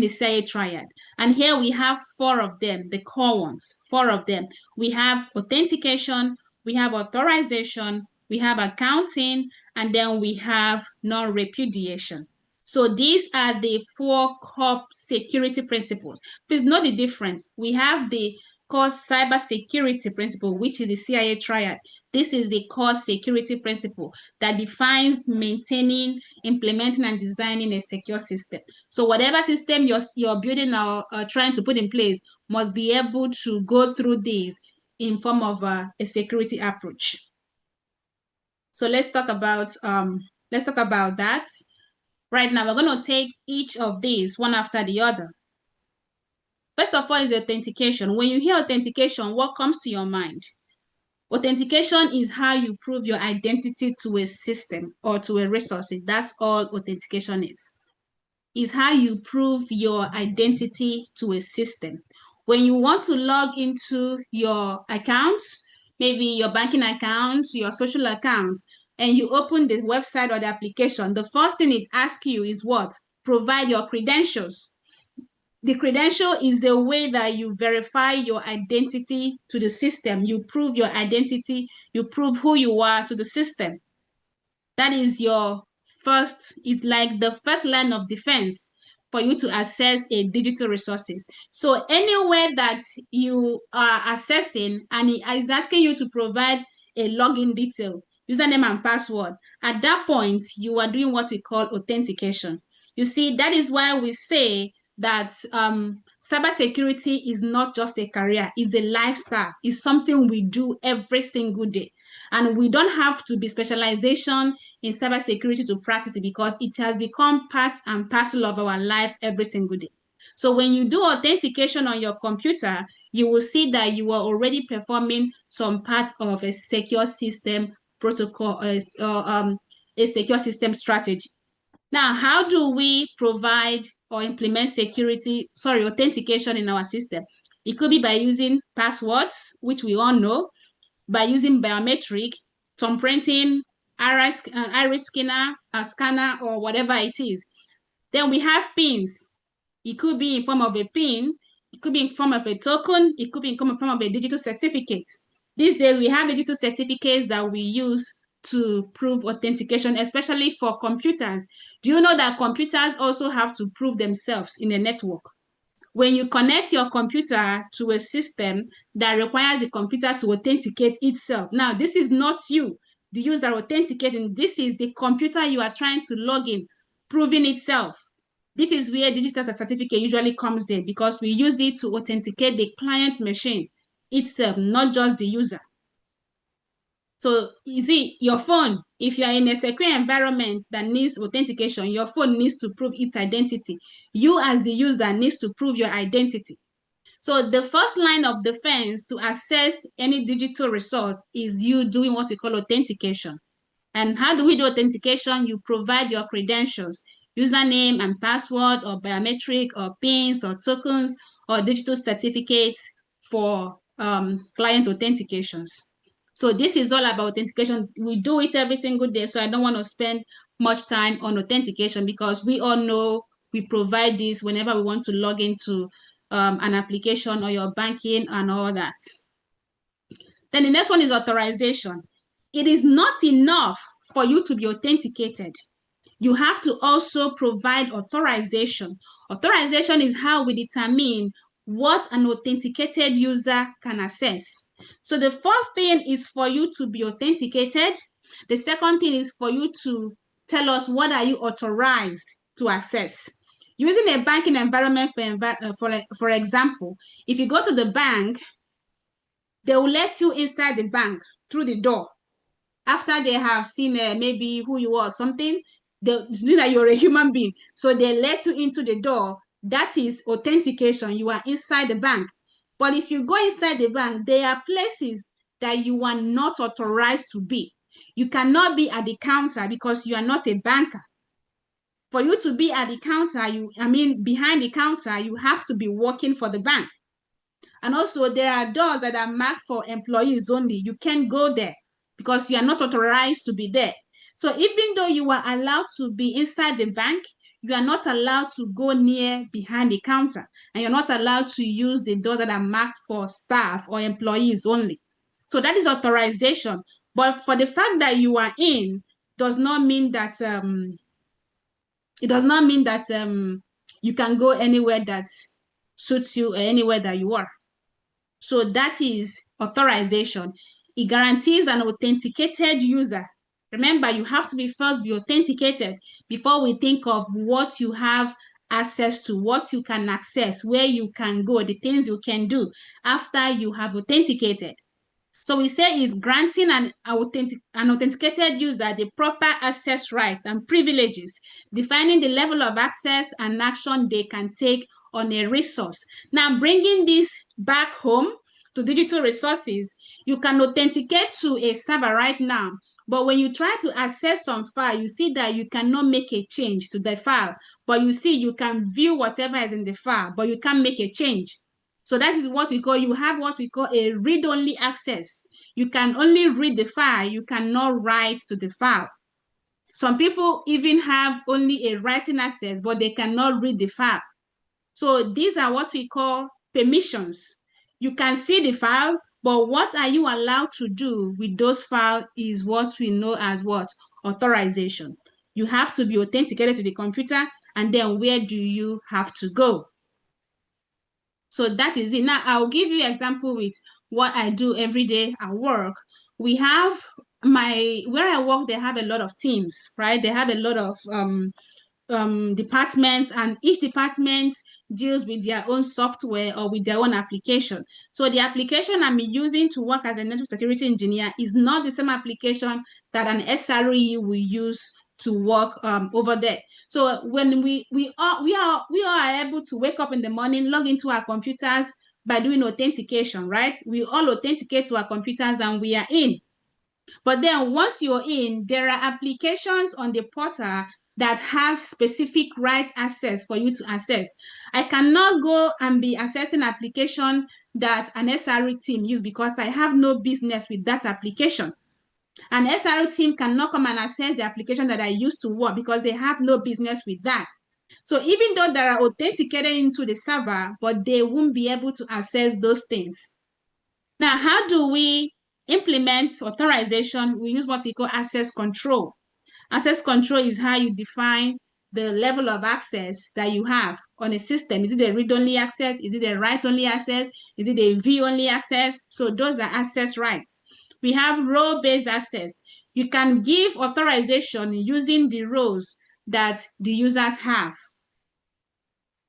CIA triad. And here we have 4 of them, the core ones, 4 of them. We have authentication, we have authorization, we have accounting, and then we have non-repudiation. So these are the 4 core security principles. Please note the difference. We have the core cybersecurity principle, which is the CIA triad. This is the core security principle that defines maintaining, implementing, and designing a secure system. So whatever system you're building or trying to put in place must be able to go through these in form of a security approach. So let's talk about that. Right now, we're going to take each of these one after the other. First of all is authentication. When you hear authentication, what comes to your mind? Authentication is how you prove your identity to a system or to a resource. That's all authentication is how you prove your identity to a system. When you want to log into your accounts, maybe your banking account, your social account, and you open the website or the application, the first thing it asks you is what? Provide your credentials. The credential is a way that you verify your identity to the system. You prove your identity, you prove who you are to the system. That is your first, it's like the first line of defense for you to access a digital resources. So anywhere that you are accessing and it is asking you to provide a login detail, username and password, at that point, you are doing what we call authentication. You see, that is why we say that cybersecurity is not just a career, it's a lifestyle. It's something we do every single day. And we don't have to be specialization in cybersecurity to practice it because it has become part and parcel of our life every single day. So when you do authentication on your computer, you will see that you are already performing some part of a secure system protocol, a secure system strategy. Now, how do we provide or implement authentication in our system? It could be by using passwords, which we all know, by using biometric, thumbprinting, iris scanner, or whatever it is. Then we have pins. It could be in form of a pin, it could be in form of a token, it could be in form of a digital certificate. These days, we have digital certificates that we use to prove authentication, especially for computers. Do you know that computers also have to prove themselves in a network? When you connect your computer to a system that requires the computer to authenticate itself. Now, this is not you, the user authenticating. This is the computer you are trying to log in, proving itself. This is where digital certificate usually comes in because we use it to authenticate the client machine itself, not just the user. So you see, your phone, if you are in a secure environment that needs authentication, your phone needs to prove its identity. You as the user needs to prove your identity. So the first line of defense to access any digital resource is you doing what we call authentication. And how do we do authentication? You provide your credentials, username and password, or biometric, or pins, or tokens, or digital certificates for client authentications. So this is all about authentication. We do it every single day, so I don't want to spend much time on authentication because we all know we provide this whenever we want to log into an application or your banking and all that. Then the next one is authorization. It is not enough for you to be authenticated. You have to also provide authorization. Authorization is how we determine what an authenticated user can access. So the first thing is for you to be authenticated. The second thing is for you to tell us what are you authorized to access. Using a banking environment, for example, if you go to the bank, they will let you inside the bank through the door. After they have seen maybe who you are or something, they know that you're a human being. So they let you into the door. That is authentication. You are inside the bank. But if you go inside the bank, there are places that you are not authorized to be. You cannot be at the counter because you are not a banker. For you to be at the counter, behind the counter, you have to be working for the bank. And also, there are doors that are marked for employees only. You can't go there because you are not authorized to be there. So even though you are allowed to be inside the bank, you are not allowed to go near behind the counter. And you're not allowed to use the doors that are marked for staff or employees only. So that is authorization. But for the fact that you are in, does not mean that you can go anywhere that suits you or anywhere that you are. So that is authorization. It guarantees an authenticated user. Remember, you have to first be authenticated before we think of what you have access to, what you can access, where you can go, the things you can do after you have authenticated. So we say it's granting an authenticated user the proper access rights and privileges, defining the level of access and action they can take on a resource. Now, bringing this back home to digital resources, you can authenticate to a server right now, but when you try to access some file, you see that you cannot make a change to the file, but you see you can view whatever is in the file, but you can't make a change. So that is what we call, you have what we call a read-only access. You can only read the file, you cannot write to the file. Some people even have only a writing access, but they cannot read the file. So these are what we call permissions. You can see the file, but what are you allowed to do with those files is what we know as what? Authorization. You have to be authenticated to the computer, and then where do you have to go? So that is it. Now, I'll give you an example with what I do every day at work. We have where I work, they have a lot of teams, right? They have a lot of departments, and each department deals with their own software or with their own application. So the application I'm using to work as a network security engineer is not the same application that an SRE will use to work over there. So when we are able to wake up in the morning, log into our computers by doing authentication, right? We all authenticate to our computers and we are in. But then once you're in, there are applications on the portal that have specific right access for you to access. I cannot go and be accessing application that an SRE team use because I have no business with that application. An SRE team cannot come and access the application that I used to work because they have no business with that. So even though they are authenticated into the server, but they won't be able to access those things. Now, how do we implement authorization? We use what we call access control. Access control is how you define the level of access that you have on a system. Is it a read-only access? Is it a write-only access? Is it a view-only access? So those are access rights. We have role-based access. You can give authorization using the roles that the users have.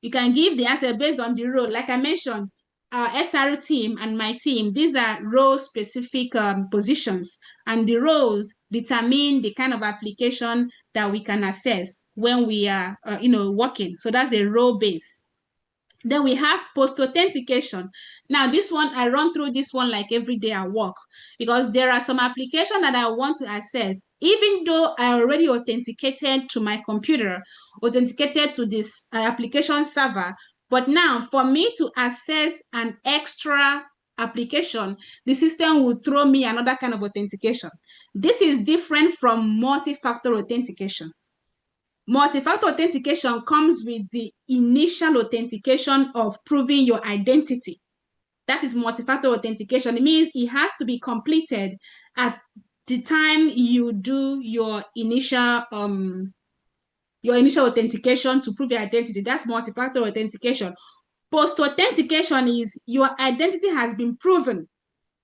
You can give the access based on the role. Like I mentioned, our SRE team and my team, these are role-specific positions, and the roles determine the kind of application that we can access when we are, working. So that's a role base. Then we have post-authentication. Now, this one, I run through this one like every day at work because there are some applications that I want to access, even though I already authenticated to my computer, authenticated to this application server. But now, for me to access an extra application, the system will throw me another kind of authentication. This is different from multi-factor authentication. Multi-factor authentication comes with the initial authentication of proving your identity. That is multi-factor authentication. It means it has to be completed at the time you do your initial authentication to prove your identity. That's multi-factor authentication. Post-authentication is your identity has been proven.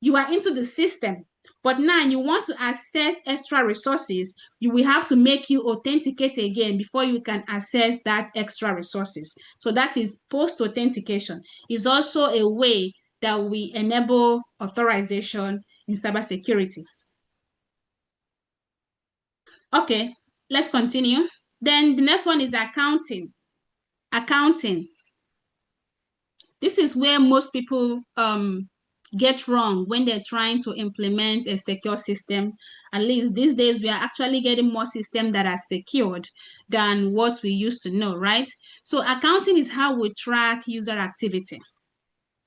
You are into the system. But now you want to access extra resources, you will have to make you authenticate again before you can access that extra resources. So that is post-authentication. It's also a way that we enable authorization in cybersecurity. Okay, let's continue. Then the next one is accounting. Accounting. This is where most people get wrong when they're trying to implement a secure system. At least these days, we are actually getting more systems that are secured than what we used to know, right? So accounting is how we track user activity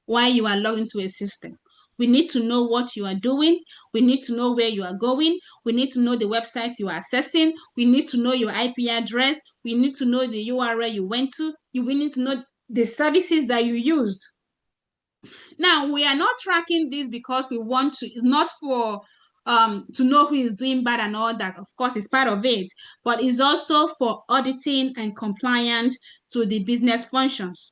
while you are logged into a system. We need to know what you are doing. We need to know where you are going. We need to know the website you are accessing. We need to know your IP address. We need to know the URL you went to. We need to know the services that you used. Now, we are not tracking this because we want to, it's not for to know who is doing bad and all that. Of course, it's part of it, but it's also for auditing and compliance to the business functions.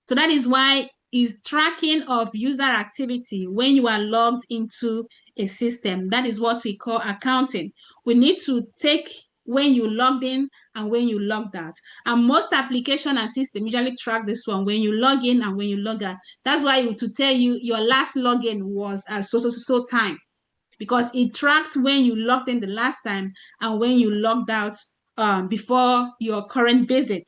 So that is why is tracking of user activity when you are logged into a system. That is what we call accounting. We need to take when you logged in and when you logged out. And most application and system usually track this one when you log in and when you log out. That's why to tell you your last login was at so time, because it tracked when you logged in the last time and when you logged out before your current visit.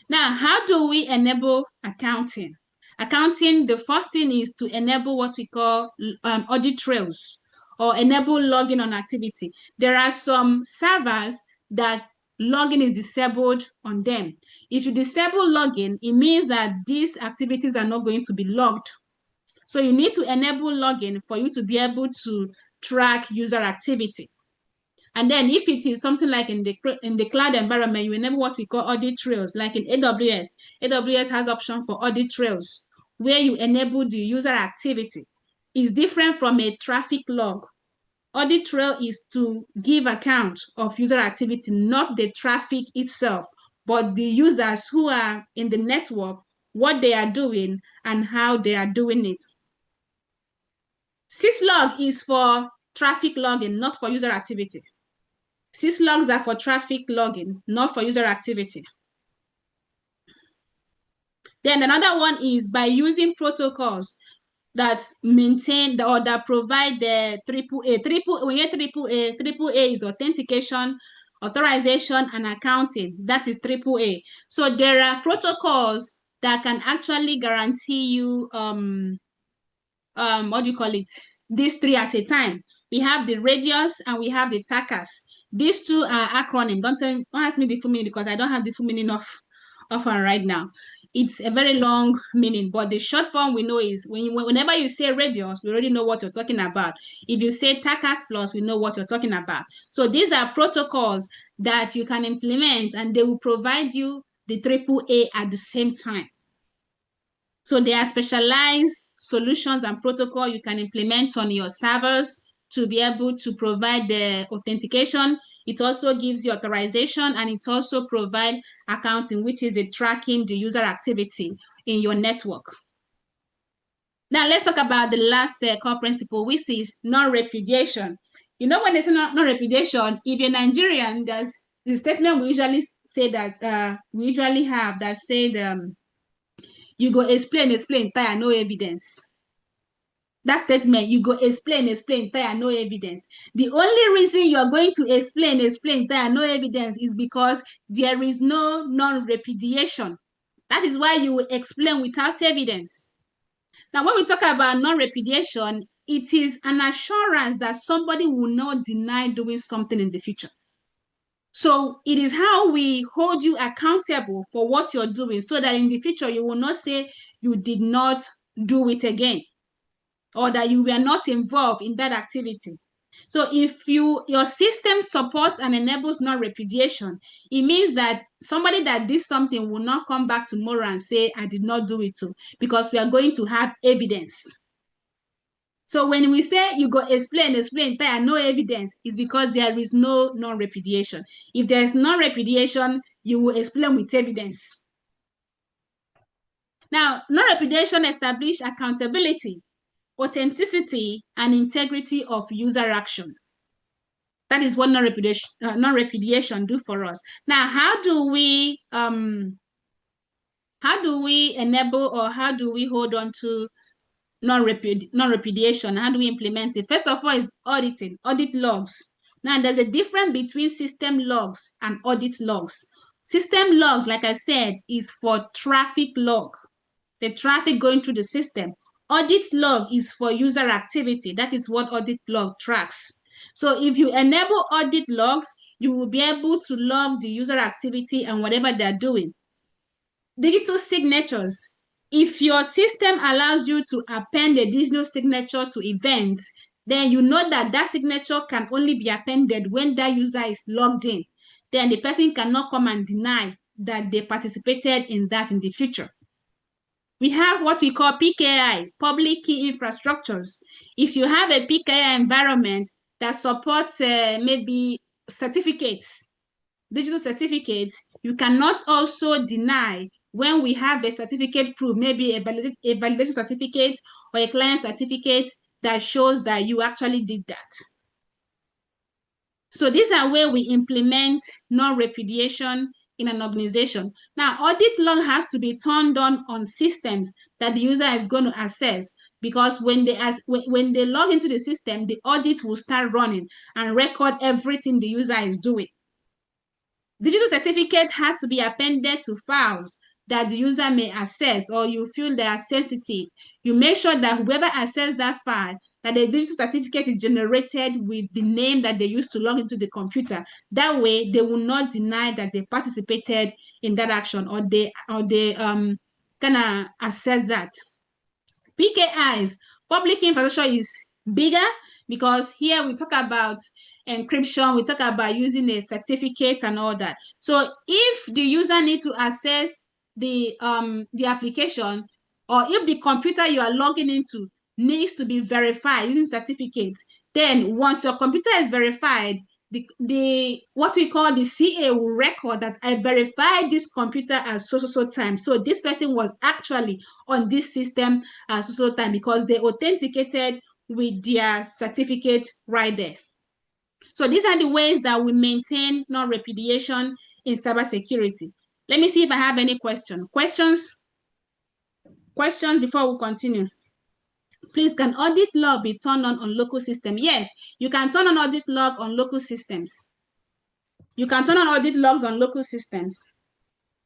Now, how do we enable accounting? Accounting, the first thing is to enable what we call audit trails or enable login on activity. There are some servers that login is disabled on them. If you disable login, it means that these activities are not going to be logged. So you need to enable login for you to be able to track user activity. And then if it is something like in the cloud environment, you enable what we call audit trails. Like in AWS, AWS has option for audit trails where you enable the user activity. It's different from a traffic log. Audit trail is to give account of user activity, not the traffic itself, but the users who are in the network, what they are doing and how they are doing it. Syslog is for traffic logging, not for user activity. Syslogs are for traffic logging, not for user activity. Then another one is by using protocols that maintain or that provide the AAA. When you AAA is authentication, authorization, and accounting. That is AAA. So there are protocols that can actually guarantee you what do you call it? These three at a time. We have the radius and we have the TACAS. These two are acronym. Don't ask me the full meaning because I don't have the full meaning of one right now. It's a very long meaning, but the short form we know is whenever you say radius, we already know what you're talking about. If you say TACAS plus, we know what you're talking about. So these are protocols that you can implement and they will provide you the AAA at the same time. So there are specialized solutions and protocol you can implement on your servers to be able to provide the authentication. It also gives you authorization and it also provides accounting, which is the tracking the user activity in your network. Now let's talk about the last core principle, which is non-repudiation. You know, when they say non-repudiation, if you're Nigerian, there's the statement we usually say that we usually have that said you go explain, tire, no evidence. That statement, you go explain, tire, no evidence. The only reason you are going to explain, tire, no evidence is because there is no non-repudiation. That is why you will explain without evidence. Now, when we talk about non-repudiation, it is an assurance that somebody will not deny doing something in the future. So it is how we hold you accountable for what you're doing so that in the future you will not say you did not do it again or that you were not involved in that activity. So if your system supports and enables non-repudiation, it means that somebody that did something will not come back tomorrow and say, I did not do it too, because we are going to have evidence. So when we say you go explain, there are no evidence, it's because there is no non-repudiation. If there's non-repudiation, you will explain with evidence. Now, non-repudiation establishes accountability, authenticity, and integrity of user action. That is what non-repudiation do for us. Now, how do we enable or how do we hold on to non-repudiation? How do we implement it? First of all is auditing, audit logs. Now, there's a difference between system logs and audit logs. System logs, like I said, is for traffic log, the traffic going through the system. Audit log is for user activity. That is what audit log tracks. So if you enable audit logs, you will be able to log the user activity and whatever they're doing. Digital signatures. If your system allows you to append a digital signature to events, then you know that that signature can only be appended when that user is logged in. Then the person cannot come and deny that they participated in that in the future. We have what we call PKI, public key infrastructures. If you have a PKI environment that supports maybe certificates, digital certificates, you cannot also deny when we have a certificate proof, maybe a validation certificate or a client certificate that shows that you actually did that. So these are where we implement non-repudiation in an organization. Now, audit log has to be turned on systems that the user is going to access, because when they log into the system, the audit will start running and record everything the user is doing. Digital certificate has to be appended to files that the user may access, or you feel they are sensitive. You make sure that whoever accesses that file, that the digital certificate is generated with the name that they used to log into the computer. That way, they will not deny that they participated in that action, or they gonna access that. PKIs, public infrastructure, is bigger because here we talk about encryption, we talk about using a certificate and all that. So if the user need to access the application, or if the computer you are logging into needs to be verified using certificates, then once your computer is verified, the what we call the CA will record that I verified this computer at so time. So this person was actually on this system at so time because they authenticated with their certificate right there. So these are the ways that we maintain non-repudiation in cybersecurity. Let me see if I have any questions. Questions before we continue. Please, can audit log be turned on local system? Yes, you can turn on audit log on local systems. You can turn on audit logs on local systems.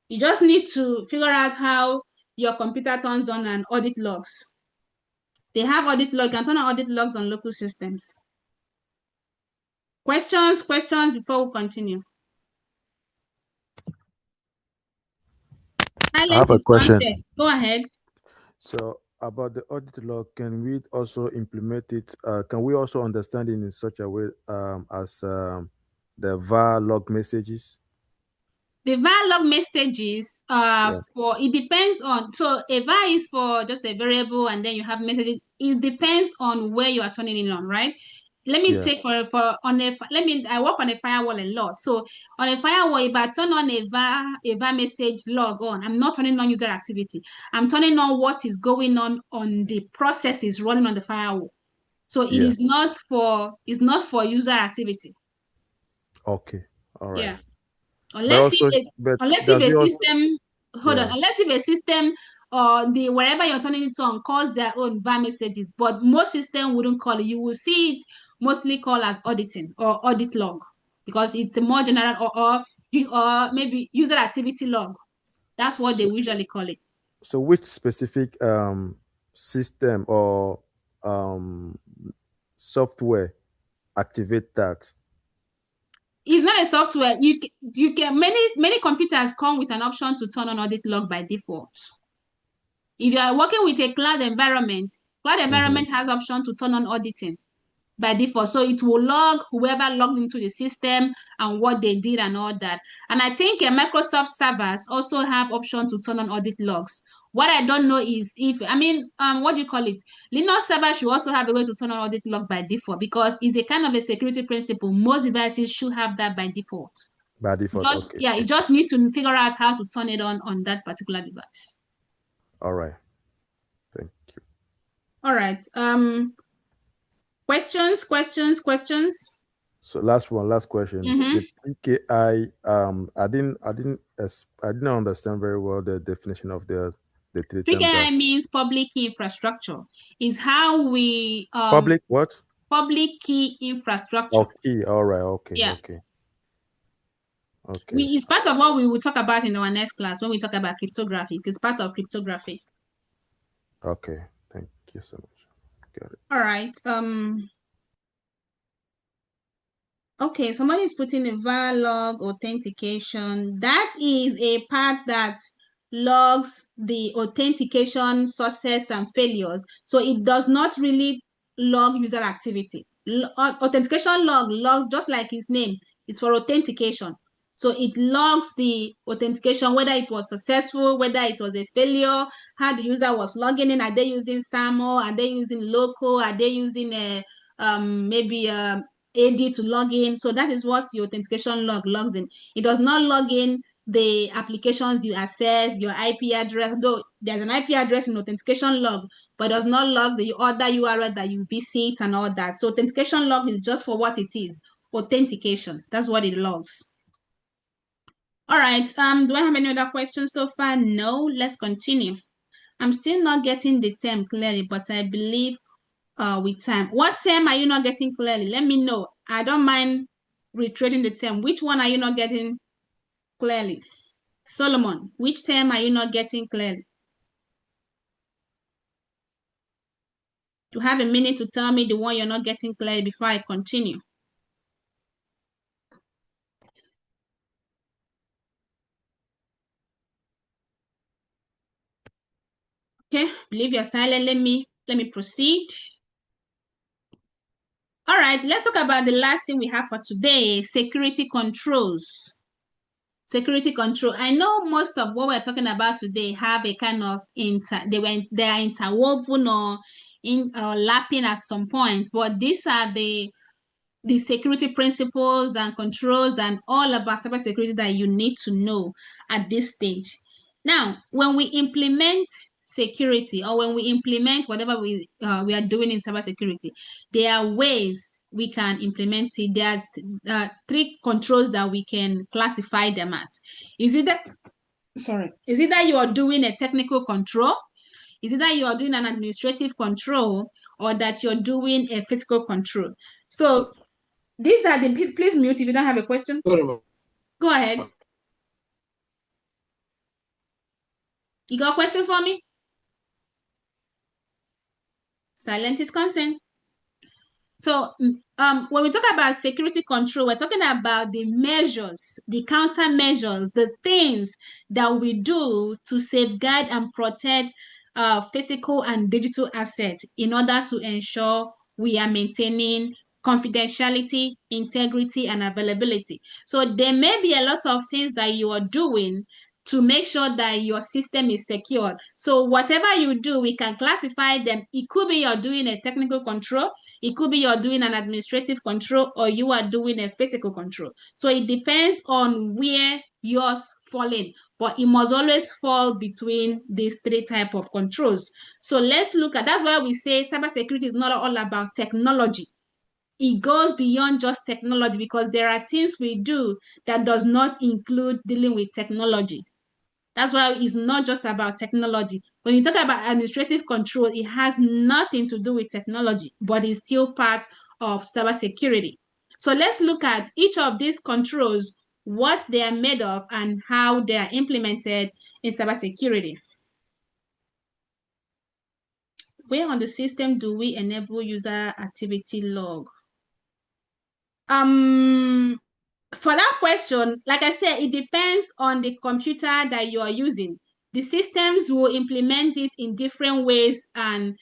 You just need to figure out how your computer turns on an audit logs. They have audit log, you can turn on audit logs on local systems. Questions before we continue. I have a question. Go ahead. So about the audit log, can we also implement it? Can we also understand it in such a way as the var log messages? The var log messages for, it depends on, so a var is for just a variable and then you have messages. It depends on where you are turning it on, right? Let me take I work on a firewall a lot. So on a firewall, if I turn on a var message log on, I'm not turning on user activity. I'm turning on what is going on the processes running on the firewall. So it is not for user activity. Okay. All right. Yeah. Unless if a system, unless if a system or the wherever you're turning it on calls their own var messages, but most system wouldn't call it. You will see it mostly called as auditing or audit log because it's a more general or maybe user activity log. That's what they usually call it. So which specific system or software activate that? It's not a software. You can many computers come with an option to turn on audit log by default. If you are working with a cloud environment has option to turn on auditing by default. So it will log whoever logged into the system and what they did and all that. And I think Microsoft servers also have option to turn on audit logs. What I don't know is what do you call it? Linux server should also have a way to turn on audit log by default because it's a kind of a security principle. Most devices should have that by default. By default, okay. Yeah, you just need to figure out how to turn it on that particular device. All right. Thank you. All right. Questions. So last question. The PKI, I didn't understand very well the definition of the three terms. PKI means public key infrastructure. Is how we public what? Public key infrastructure. Okay. All right. Okay. Yeah. Okay. It's part of what we will talk about in our next class when we talk about cryptography. It's part of cryptography. Okay. Thank you so much. Got it. All right. Okay, somebody's putting a var log authentication. That is a part that logs the authentication success and failures. So it does not really log user activity. Authentication log logs just like its name. It's for authentication. So it logs the authentication, whether it was successful, whether it was a failure, how the user was logging in. Are they using SAML? Are they using local? Are they using maybe AD to log in? So that is what your authentication log logs in. It does not log in the applications you access, your IP address, though there's an IP address in authentication log, but does not log the other URL that you visit and all that. So authentication log is just for what it is, authentication. That's what it logs. All right, do I have any other questions so far? No, let's continue. I'm still not getting the term clearly, but I believe with time. What term are you not getting clearly? Let me know. I don't mind reiterating the term. Which one are you not getting clearly? Solomon, which term are you not getting clearly? You have a minute to tell me the one you're not getting clearly before I continue. Okay, believe you're silent. Let me proceed. All right, let's talk about the last thing we have for today, security controls. Security control. I know most of what we're talking about today have a kind of they are interwoven or lapping at some point, but these are the security principles and controls and all about cybersecurity that you need to know at this stage. Now, when we implement security or when we implement whatever we are doing in cybersecurity, there are ways we can implement it. There's three controls that we can classify them as. Is it that you are doing a technical control? Is it that you are doing an administrative control, or that you're doing a physical control? So these are the, please mute if you don't have a question. Go ahead. You got a question for me? Silent is consent. So when we talk about security control, we're talking about the measures, the countermeasures, the things that we do to safeguard and protect physical and digital assets in order to ensure we are maintaining confidentiality, integrity, and availability. So there may be a lot of things that you are doing to make sure that your system is secured. So whatever you do, we can classify them. It could be you're doing a technical control, it could be you're doing an administrative control, or you are doing a physical control. So it depends on where yours fall in, but it must always fall between these three types of controls. So let's look at, that's why we say cybersecurity is not all about technology. It goes beyond just technology, because there are things we do that does not include dealing with technology. That's why it's not just about technology. When you talk about administrative control, it has nothing to do with technology, but it's still part of cybersecurity. So let's look at each of these controls, what they are made of, and how they are implemented in cybersecurity. Where on the system do we enable user activity log? For that question, like I said, it depends on the computer that you are using. The systems will implement it in different ways and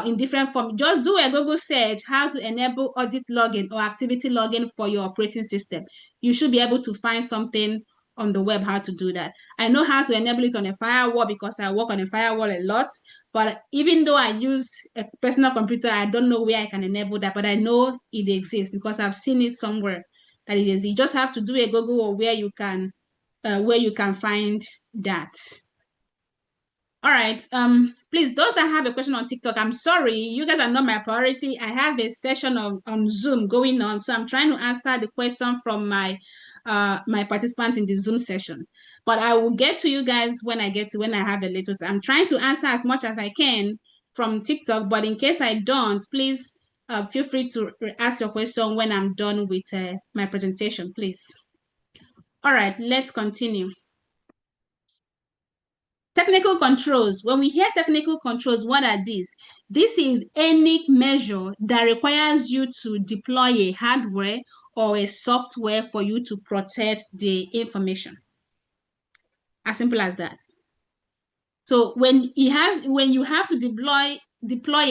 in different forms. Just do a Google search, how to enable audit login or activity login for your operating system. You should be able to find something on the web how to do that. I know how to enable it on a firewall because I work on a firewall a lot. But even though I use a personal computer, I don't know where I can enable that. But I know it exists because I've seen it somewhere. That it is. You just have to do a Google or where you can find that. All right. Please, those that have a question on TikTok, I'm sorry, you guys are not my priority. I have a session on Zoom going on, so I'm trying to answer the question from my participants in the Zoom session. But I will get to you guys when I have a little time. I'm trying to answer as much as I can from TikTok, but in case I don't, please feel free to ask your question when I'm done with my presentation, please. All right, let's continue. Technical controls. When we hear technical controls, what are these? This is any measure that requires you to deploy a hardware or a software for you to protect the information. As simple as that. So when you have to deploy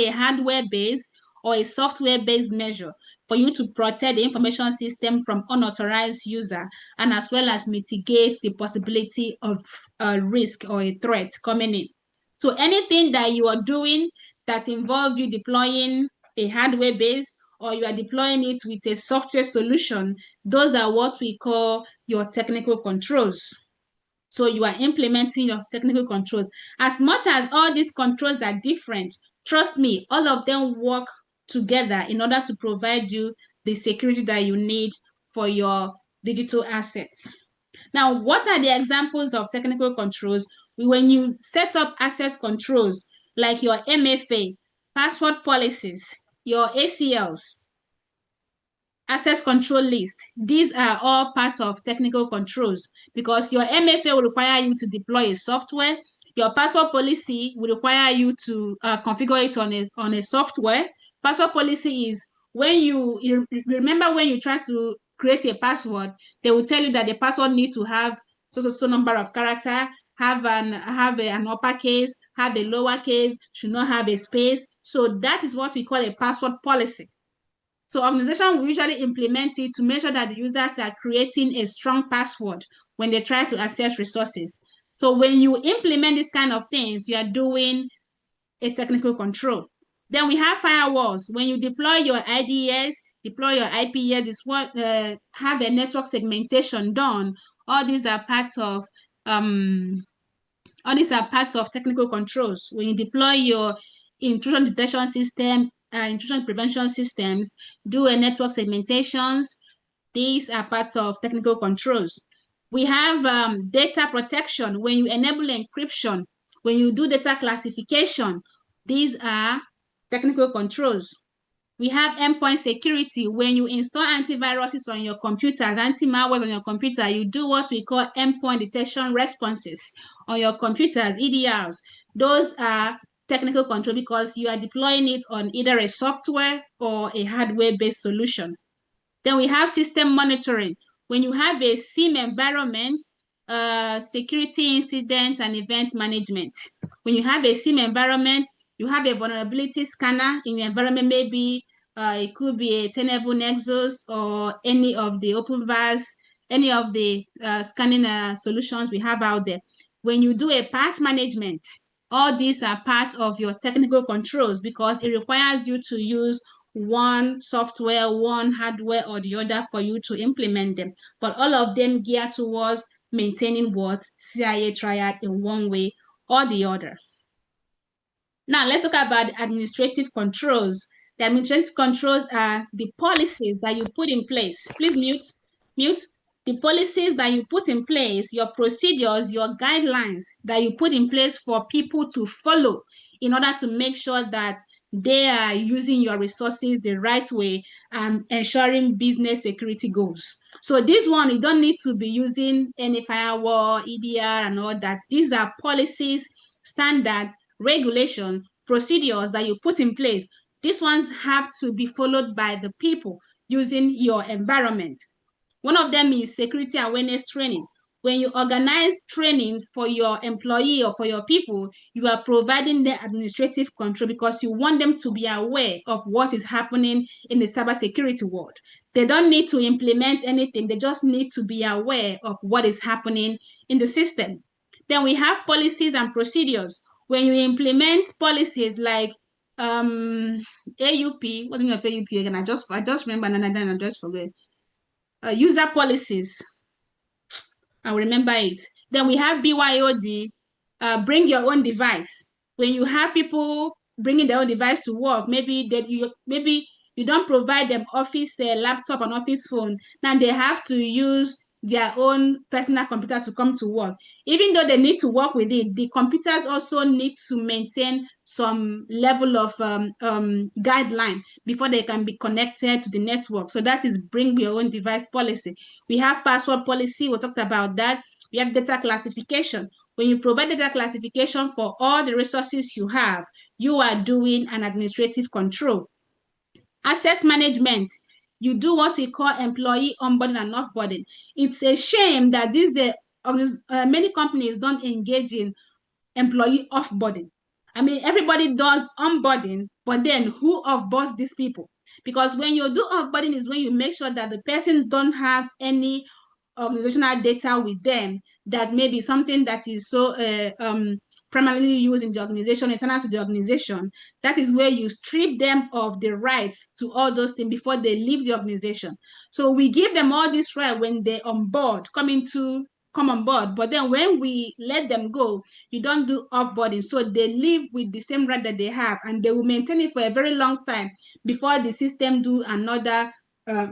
a hardware-based or a software-based measure for you to protect the information system from unauthorized user, and as well as mitigate the possibility of a risk or a threat coming in. So anything that you are doing that involves you deploying a hardware-based or you are deploying it with a software solution, those are what we call your technical controls. So you are implementing your technical controls. As much as all these controls are different, trust me, all of them work together in order to provide you the security that you need for your digital assets. Now, what are the examples of technical controls? When you set up access controls, like your MFA, password policies, your ACLs, access control list, these are all part of technical controls, because your MFA will require you to deploy a software. Your password policy will require you to configure it on a software. Password policy is when you remember when you try to create a password, they will tell you that the password needs to have so number of character, have an uppercase, have a lowercase, should not have a space. So that is what we call a password policy. So organizations will usually implement it to make sure that the users are creating a strong password when they try to access resources. So when you implement these kind of things, you are doing a technical control. Then we have firewalls. When you deploy your IDS, deploy your IPS, is what have a network segmentation done. All these are parts of technical controls. When you deploy your intrusion detection system, intrusion prevention systems, do a network segmentations. These are parts of technical controls. We have data protection. When you enable encryption, when you do data classification, these are technical controls. We have endpoint security. When you install antiviruses on your computers, anti-malwares on your computer, you do what we call endpoint detection responses on your computers, EDRs. Those are technical control because you are deploying it on either a software or a hardware-based solution. Then we have system monitoring. When you have a SIEM environment, security incident and event management. When you have a SIEM environment, you have a vulnerability scanner in your environment. Maybe it could be a Tenable Nexus or any of the OpenVAS, any of the scanning solutions we have out there. When you do a patch management, all these are part of your technical controls because it requires you to use one software, one hardware, or the other for you to implement them. But all of them gear towards maintaining what CIA triad in one way or the other. Now, let's talk about administrative controls. The administrative controls are the policies that you put in place. Please mute. The policies that you put in place, your procedures, your guidelines that you put in place for people to follow in order to make sure that they are using your resources the right way and ensuring business security goals. So this one, you don't need to be using any firewall, EDR, and all that. These are policies, standards, regulation, procedures that you put in place. These ones have to be followed by the people using your environment. One of them is security awareness training. When you organize training for your employee or for your people, you are providing the administrative control because you want them to be aware of what is happening in the cybersecurity world. They don't need to implement anything. They just need to be aware of what is happening in the system. Then we have policies and procedures. When you implement policies like AUP, what do you mean of AUP again? I just remember and then I just forget. User policies. I'll remember it. Then we have BYOD, bring your own device. When you have people bringing their own device to work, maybe you don't provide them office laptop and office phone. Now they have to use their own personal computer to come to work. Even though they need to work with it, the computers also need to maintain some level of guideline before they can be connected to the network. So that is bring your own device policy. We have password policy. We talked about that. We have data classification. When you provide data classification for all the resources you have, you are doing an administrative control. Access management. You do what we call employee onboarding and offboarding. It's a shame that these days many companies don't engage in employee offboarding. I mean, everybody does onboarding, but then who offboards these people? Because when you do offboarding is when you make sure that the person don't have any organizational data with them that may be something that is so primarily used in the organization, internal to the organization. That is where you strip them of the rights to all those things before they leave the organization. So we give them all this right when they on board, come on board. But then when we let them go, you don't do offboarding. So they live with the same right that they have, and they will maintain it for a very long time before the system do another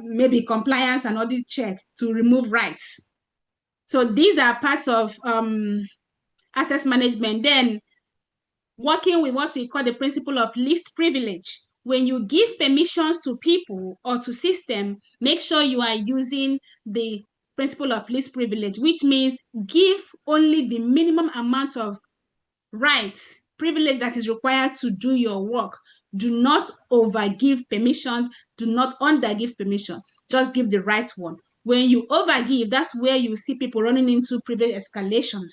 maybe compliance and audit check to remove rights. So these are parts of access management. Then working with what we call the principle of least privilege. When you give permissions to people or to system, make sure you are using the principle of least privilege, which means give only the minimum amount of rights, privilege that is required to do your work. Do not overgive permission. Do not undergive permission. Just give the right one. When you overgive, that's where you see people running into privilege escalations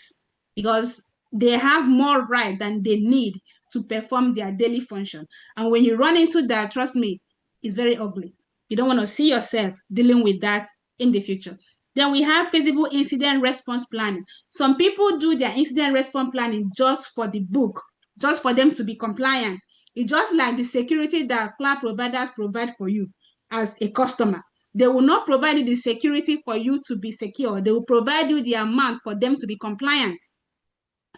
because they have more right than they need to perform their daily function. And when you run into that, trust me, it's very ugly. You don't want to see yourself dealing with that in the future. Then we have feasible incident response planning. Some people do their incident response planning just for the book, just for them to be compliant. It's just like the security that cloud providers provide for you as a customer. They will not provide you the security for you to be secure. They will provide you the amount for them to be compliant.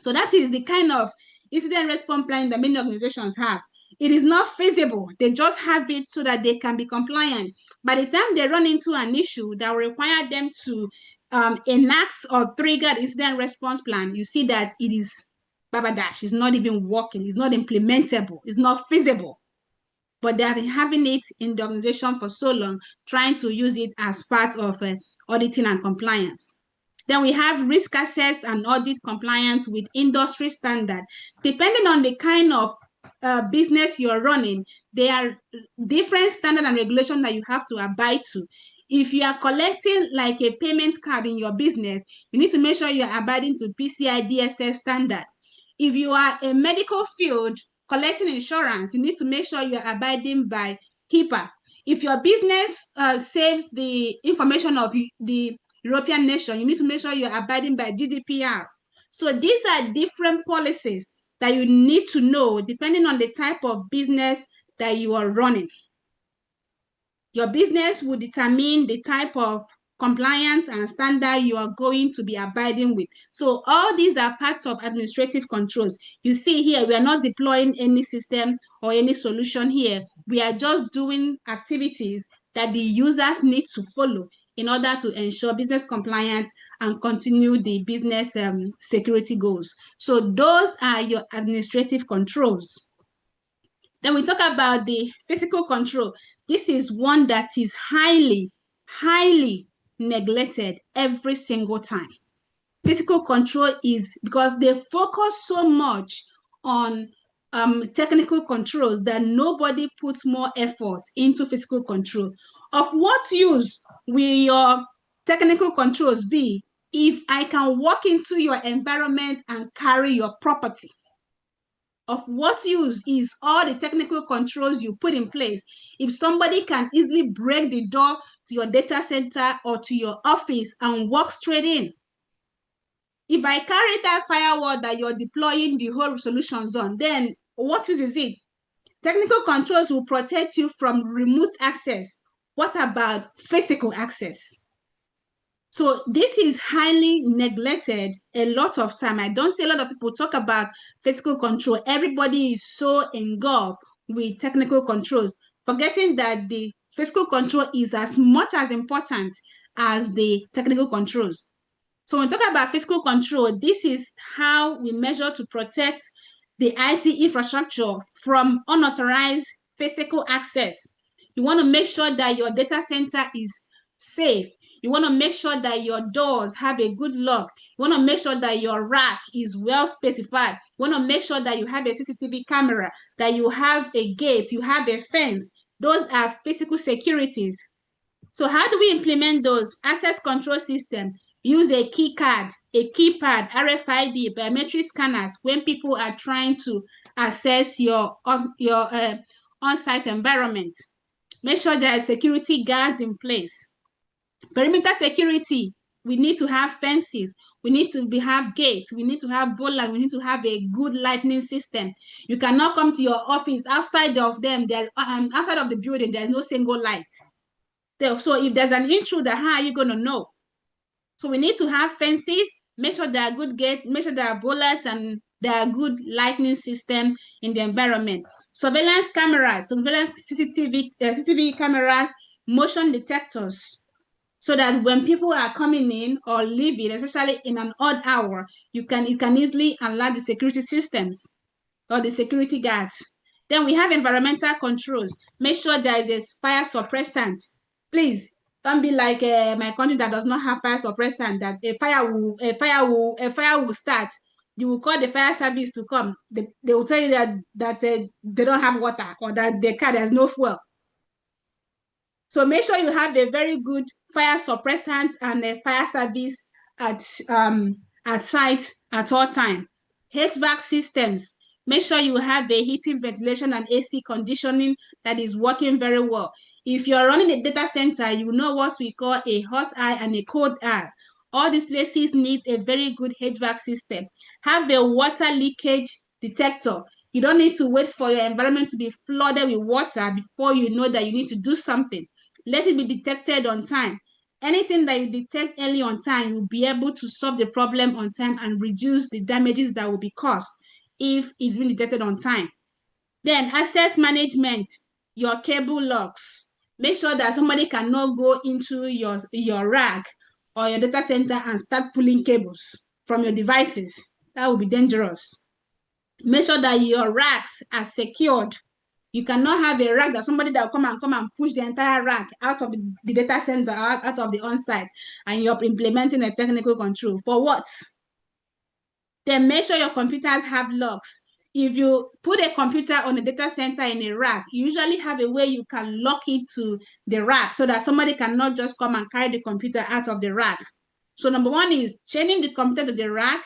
So that is the kind of incident response planning that many organizations have. It is not feasible. They just have it so that they can be compliant. By the time they run into an issue that will require them to enact or trigger the incident response plan, you see that it is babadash. It's not even working. It's not implementable. It's not feasible. But they have been having it in the organization for so long, trying to use it as part of auditing and compliance. Then we have risk assess and audit compliance with industry standard. Depending on the kind of business you're running, there are different standard and regulation that you have to abide to. If you are collecting like a payment card in your business, you need to make sure you're abiding to PCI DSS standard. If you are a medical field collecting insurance, you need to make sure you're abiding by HIPAA. If your business saves the information of the European nation, you need to make sure you're abiding by GDPR. So these are different policies that you need to know depending on the type of business that you are running. Your business will determine the type of compliance and standard you are going to be abiding with. So all these are parts of administrative controls. You see here, we are not deploying any system or any solution here. We are just doing activities that the users need to follow in order to ensure business compliance and continue the business security goals. So those are your administrative controls. Then we talk about the physical control. This is one that is highly, highly neglected every single time. Physical control is because they focus so much on technical controls that nobody puts more effort into physical control. Of what use will your technical controls be if I can walk into your environment and carry your property? Of what use is all the technical controls you put in place if somebody can easily break the door to your data center or to your office and walk straight in? If I carry that firewall that you're deploying the whole solutions on, then what use is it? Technical controls will protect you from remote access. What about physical access? So this is highly neglected a lot of time. I don't see a lot of people talk about physical control. Everybody is so engulfed with technical controls, forgetting that the physical control is as much as important as the technical controls. So when we talk about physical control, this is how we measure to protect the IT infrastructure from unauthorized physical access. You want to make sure that your data center is safe. You want to make sure that your doors have a good lock. You want to make sure that your rack is well specified. You want to make sure that you have a CCTV camera, that you have a gate, you have a fence. Those are physical securities. So how do we implement those? Access control system. Use a key card, a keypad, RFID, biometric scanners when people are trying to access your on-site environment. Make sure there are security guards in place. Perimeter security, we need to have fences, we need to have gates, we need to have bollards, we need to have a good lighting system. You cannot come to your office outside of them, outside of the building, there's no single light. So if there's an intruder, how are you going to know? So we need to have fences, make sure there are good gates, make sure there are bollards and there are good lighting system in the environment. Surveillance cameras, surveillance CCTV cameras, motion detectors, so that when people are coming in or leaving, especially in an odd hour, you can easily alert the security systems or the security guards. Then we have environmental controls. Make sure there is a fire suppressant. Please don't be like my country that does not have fire suppressant. That a fire will start. You will call the fire service to come. They will tell you that they don't have water or that the car there's no fuel. So make sure you have a very good fire suppressant and a fire service at site at all time. HVAC systems. Make sure you have the heating, ventilation, and AC conditioning that is working very well. If you're running a data center, you know what we call a hot eye and a cold eye. All these places need a very good HVAC system. Have a water leakage detector. You don't need to wait for your environment to be flooded with water before you know that you need to do something. Let it be detected on time. Anything that you detect early on time, you'll be able to solve the problem on time and reduce the damages that will be caused if it's been detected on time. Then access management, your cable locks. Make sure that somebody cannot go into your rack or your data center and start pulling cables from your devices. That will be dangerous. Make sure that your racks are secured. You cannot have a rack that somebody that will come and push the entire rack out of the data center, out of the on-site, and you're implementing a technical control. For what? Then make sure your computers have locks. If you put a computer on a data center in a rack, you usually have a way you can lock it to the rack so that somebody cannot just come and carry the computer out of the rack. So number one is chaining the computer to the rack,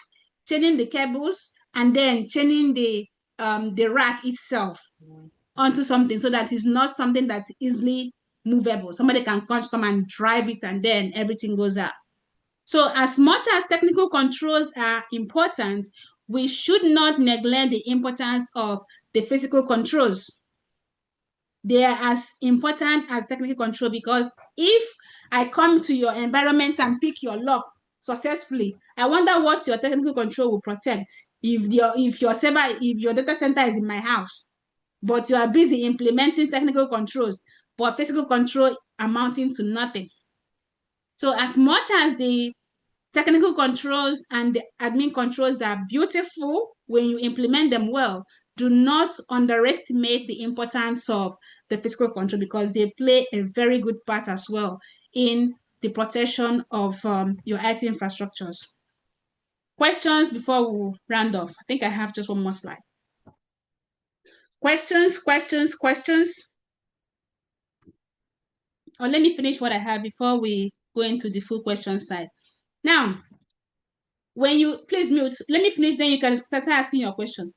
chaining the cables, and then chaining the rack itself onto something so that it's not something that's easily movable. Somebody can come and drive it and then everything goes out. So as much as technical controls are important, we should not neglect the importance of the physical controls. They are as important as technical control, because if I come to your environment and pick your lock successfully, I wonder what your technical control will protect. If your data center is in my house, but you are busy implementing technical controls, but physical control amounting to nothing. So as much as the technical controls and the admin controls are beautiful when you implement them well, do not underestimate the importance of the physical control, because they play a very good part as well in the protection of your IT infrastructures. Questions before we round off? I think I have just one more slide. Questions? Or let me finish what I have before we go into the full question side. Now, when you, please mute, let me finish, then you can start asking your question.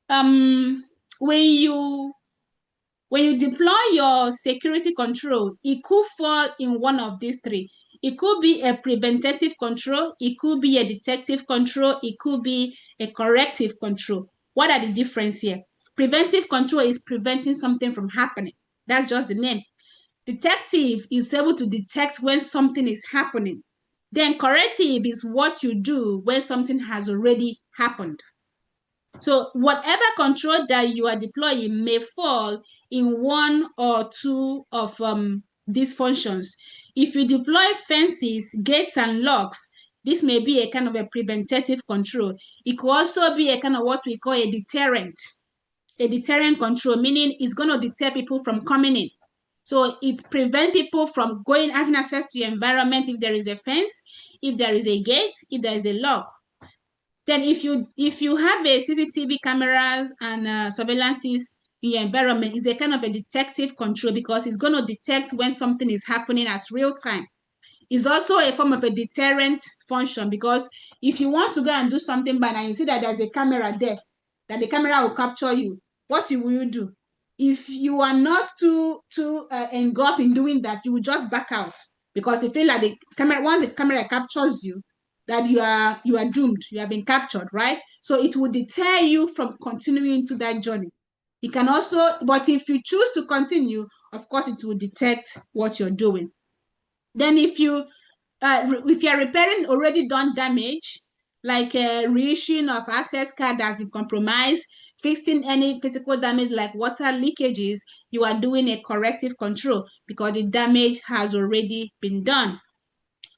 When you deploy your security control, it could fall in one of these three. It could be a preventative control, it could be a detective control, it could be a corrective control. What are the difference here? Preventive control is preventing something from happening. That's just the name. Detective is able to detect when something is happening. Then corrective is what you do when something has already happened. So whatever control that you are deploying may fall in one or two of these functions. If you deploy fences, gates, and locks, this may be a kind of a preventative control. It could also be a kind of what we call a deterrent control, meaning it's going to deter people from coming in. So it prevents people from having access to your environment if there is a fence, if there is a gate, if there is a lock. Then if you have a CCTV cameras and surveillances in your environment, it's a kind of a detective control, because it's going to detect when something is happening at real time. It's also a form of a deterrent function, because if you want to go and do something bad and you see that there's a camera there, that the camera will capture you, what will you do? If you are not too engulfed in doing that, you will just back out, because you feel like once the camera captures you, that you are doomed, you have been captured, right? So it will deter you from continuing to that journey. It can also, but if you choose to continue, of course, it will detect what you're doing. Then if you're repairing already done damage, like reissuing of access card that has been compromised, fixing any physical damage like water leakages, you are doing a corrective control, because the damage has already been done.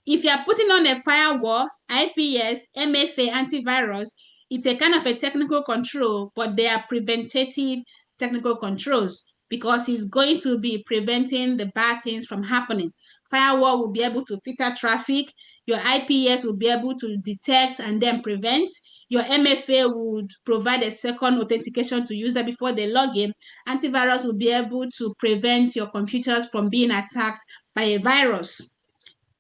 If you are putting on a firewall, IPS, MFA, antivirus, it's a kind of a technical control, but they are preventative technical controls, because it's going to be preventing the bad things from happening. Firewall will be able to filter traffic. Your IPS will be able to detect and then prevent. Your MFA would provide a second authentication to user before they log in. Antivirus will be able to prevent your computers from being attacked by a virus.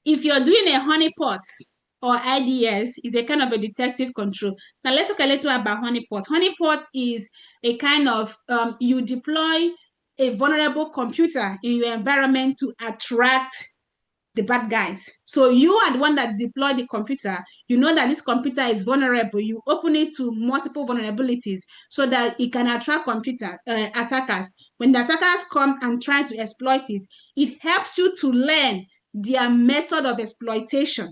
If you're doing a honeypot or IDS, is a kind of a detective control. Now let's talk a little about honeypot. Honeypot is a kind of, you deploy a vulnerable computer in your environment to attract the bad guys. So you are the one that deploy the computer. You know that this computer is vulnerable. You open it to multiple vulnerabilities so that it can attract computer attackers. When the attackers come and try to exploit it, it helps you to learn their method of exploitation.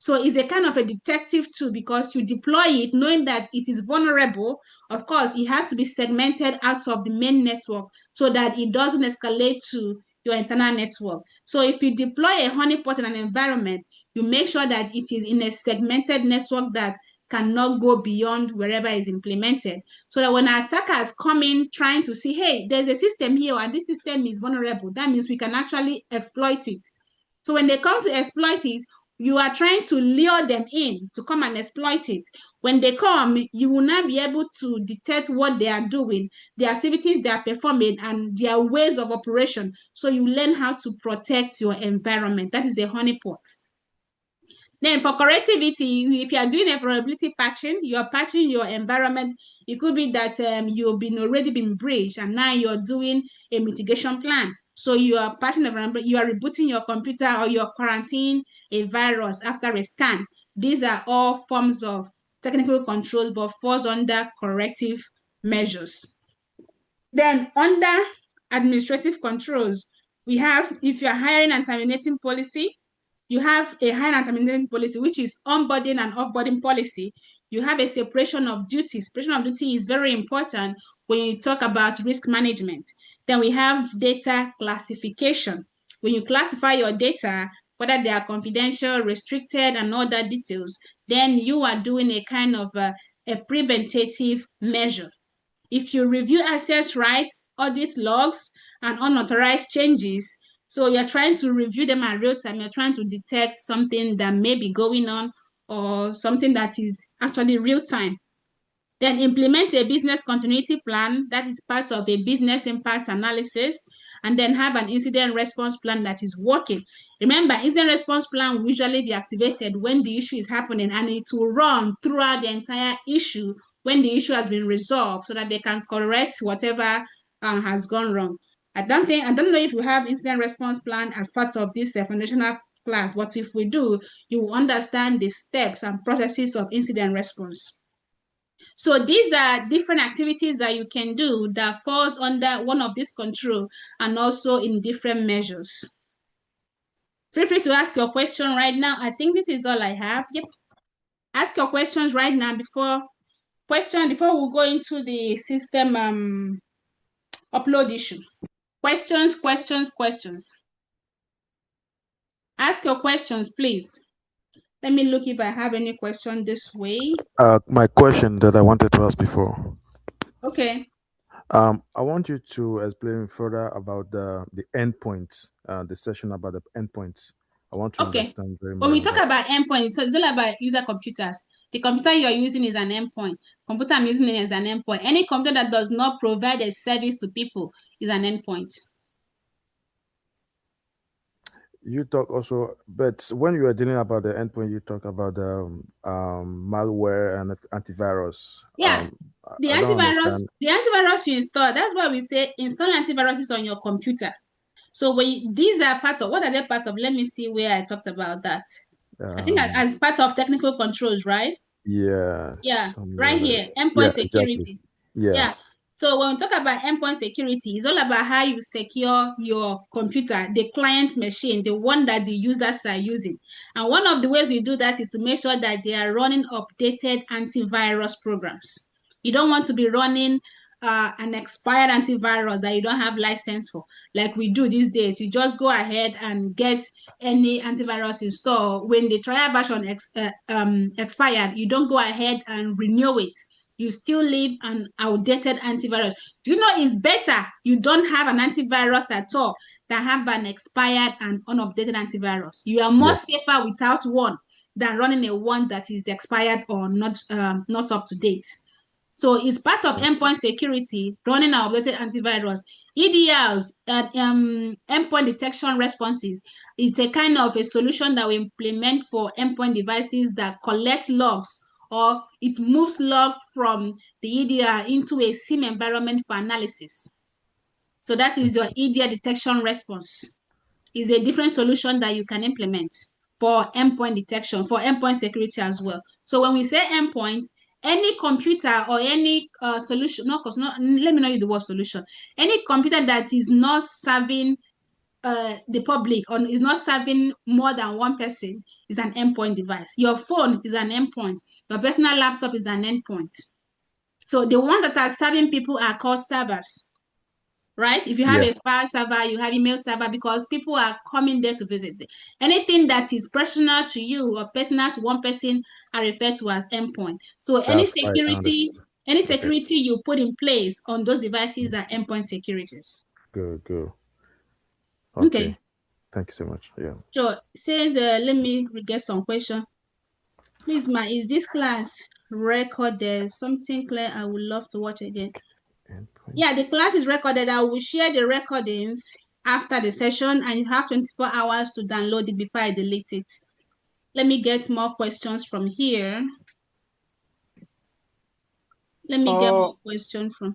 So it's a kind of a detective tool because you deploy it knowing that it is vulnerable. Of course, it has to be segmented out of the main network so that it doesn't escalate to your internal network. So if you deploy a honeypot in an environment, you make sure that it is in a segmented network that cannot go beyond wherever it's implemented. So that when attackers come in trying to see, hey, there's a system here and this system is vulnerable, that means we can actually exploit it. So when they come to exploit it, you are trying to lure them in to come and exploit it. When they come, you will not be able to detect what they are doing, the activities they are performing, and their ways of operation. So you learn how to protect your environment. That is a honeypot. Then for correctivity, if you are doing a vulnerability patching, you are patching your environment. It could be that you've already been breached and now you're doing a mitigation plan. So you are patching the vulnerability, you are rebooting your computer or you're quarantining a virus after a scan. These are all forms of technical controls but falls under corrective measures. Then under administrative controls, we have, if you're hiring and terminating policy, you have a hiring and terminating policy, which is onboarding and offboarding policy. You have a separation of duties. Separation of duty is very important when you talk about risk management. Then we have data classification. When you classify your data, whether they are confidential, restricted, and other details, then you are doing a kind of a preventative measure. If you review access rights, audit logs, and unauthorized changes, so you're trying to review them at real time, you're trying to detect something that may be going on or something that is actually real time. Then implement a business continuity plan that is part of a business impact analysis, and then have an incident response plan that is working. Remember, incident response plan will usually be activated when the issue is happening, and it will run throughout the entire issue when the issue has been resolved so that they can correct whatever has gone wrong. I don't know if we have incident response plan as part of this foundational class, but if we do, you will understand the steps and processes of incident response. So these are different activities that you can do that falls under one of these control and also in different measures. Feel free to ask your question right now. I think this is all I have. Yep. Ask your questions right now before we go into the system upload issue. Questions. Ask your questions, please. Let me look if I have any question this way. My question that I wanted to ask before. Okay. I want you to explain further about the endpoints, the session about the endpoints. I want to understand very much. When we talk about endpoints, it's all about user computers. The computer you're using is an endpoint. Computer I'm using is an endpoint. Any computer that does not provide a service to people is an endpoint. You talk also, but when you are dealing about the endpoint, you talk about the malware and antivirus. Yeah, the antivirus you install. That's why we say install antiviruses on your computer. So these are part of, what are they part of? Let me see where I talked about that. I think as part of technical controls, right? Yeah. Yeah, right here, endpoint security. Exactly. Yeah. So when we talk about endpoint security, it's all about how you secure your computer, the client machine, the one that the users are using. And one of the ways you do that is to make sure that they are running updated antivirus programs. You don't want to be running an expired antivirus that you don't have license for, like we do these days. You just go ahead and get any antivirus installed. When the trial version expired, you don't go ahead and renew it. You still leave an outdated antivirus. Do you know it's better you don't have an antivirus at all than have an expired and unupdated antivirus? You are more safer without one than running a one that is expired or not up to date. So it's part of endpoint security, running an updated antivirus. EDRs, endpoint detection responses, it's a kind of a solution that we implement for endpoint devices that collect logs, or it moves log from the EDR into a SIEM environment for analysis. So that is your EDR detection response. Is a different solution that you can implement for endpoint detection, for endpoint security as well. So when we say endpoint, any computer or any solution, let me not use the word solution, any computer that is not serving the public or is not serving more than one person is an endpoint device. Your phone is an endpoint. Your personal laptop is an endpoint. So the ones that are serving people are called servers, right? If you have a file server, you have email server, because people are coming there to visit. Anything that is personal to you or personal to one person are referred to as endpoint. So any security you put in place on those devices are endpoint securities. Good. Okay. Thank you so much. Yeah. So say let me get some question. Please, is this class recorded? Something clear I would love to watch again. Yeah, the class is recorded. I will share the recordings after the session, and you have 24 hours to download it before I delete it. Let me get more questions from here. Let me get more questions from.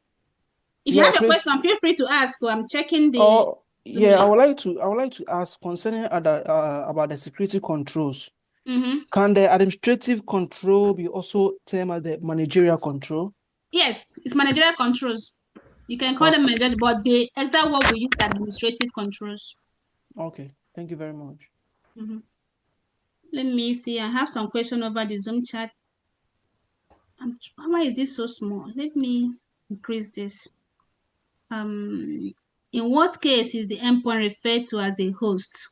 If you have a question, feel free to ask. I'm checking the. Yeah, I would like to ask concerning about the security controls. Can the administrative control be also termed as the managerial control? Yes, it's managerial controls. You can call them managerial, but the exact word we use is administrative controls. Okay, thank you very much. Let me see. I have some question over the Zoom chat. Why is this so small? Let me increase this. In what case is the endpoint referred to as a host?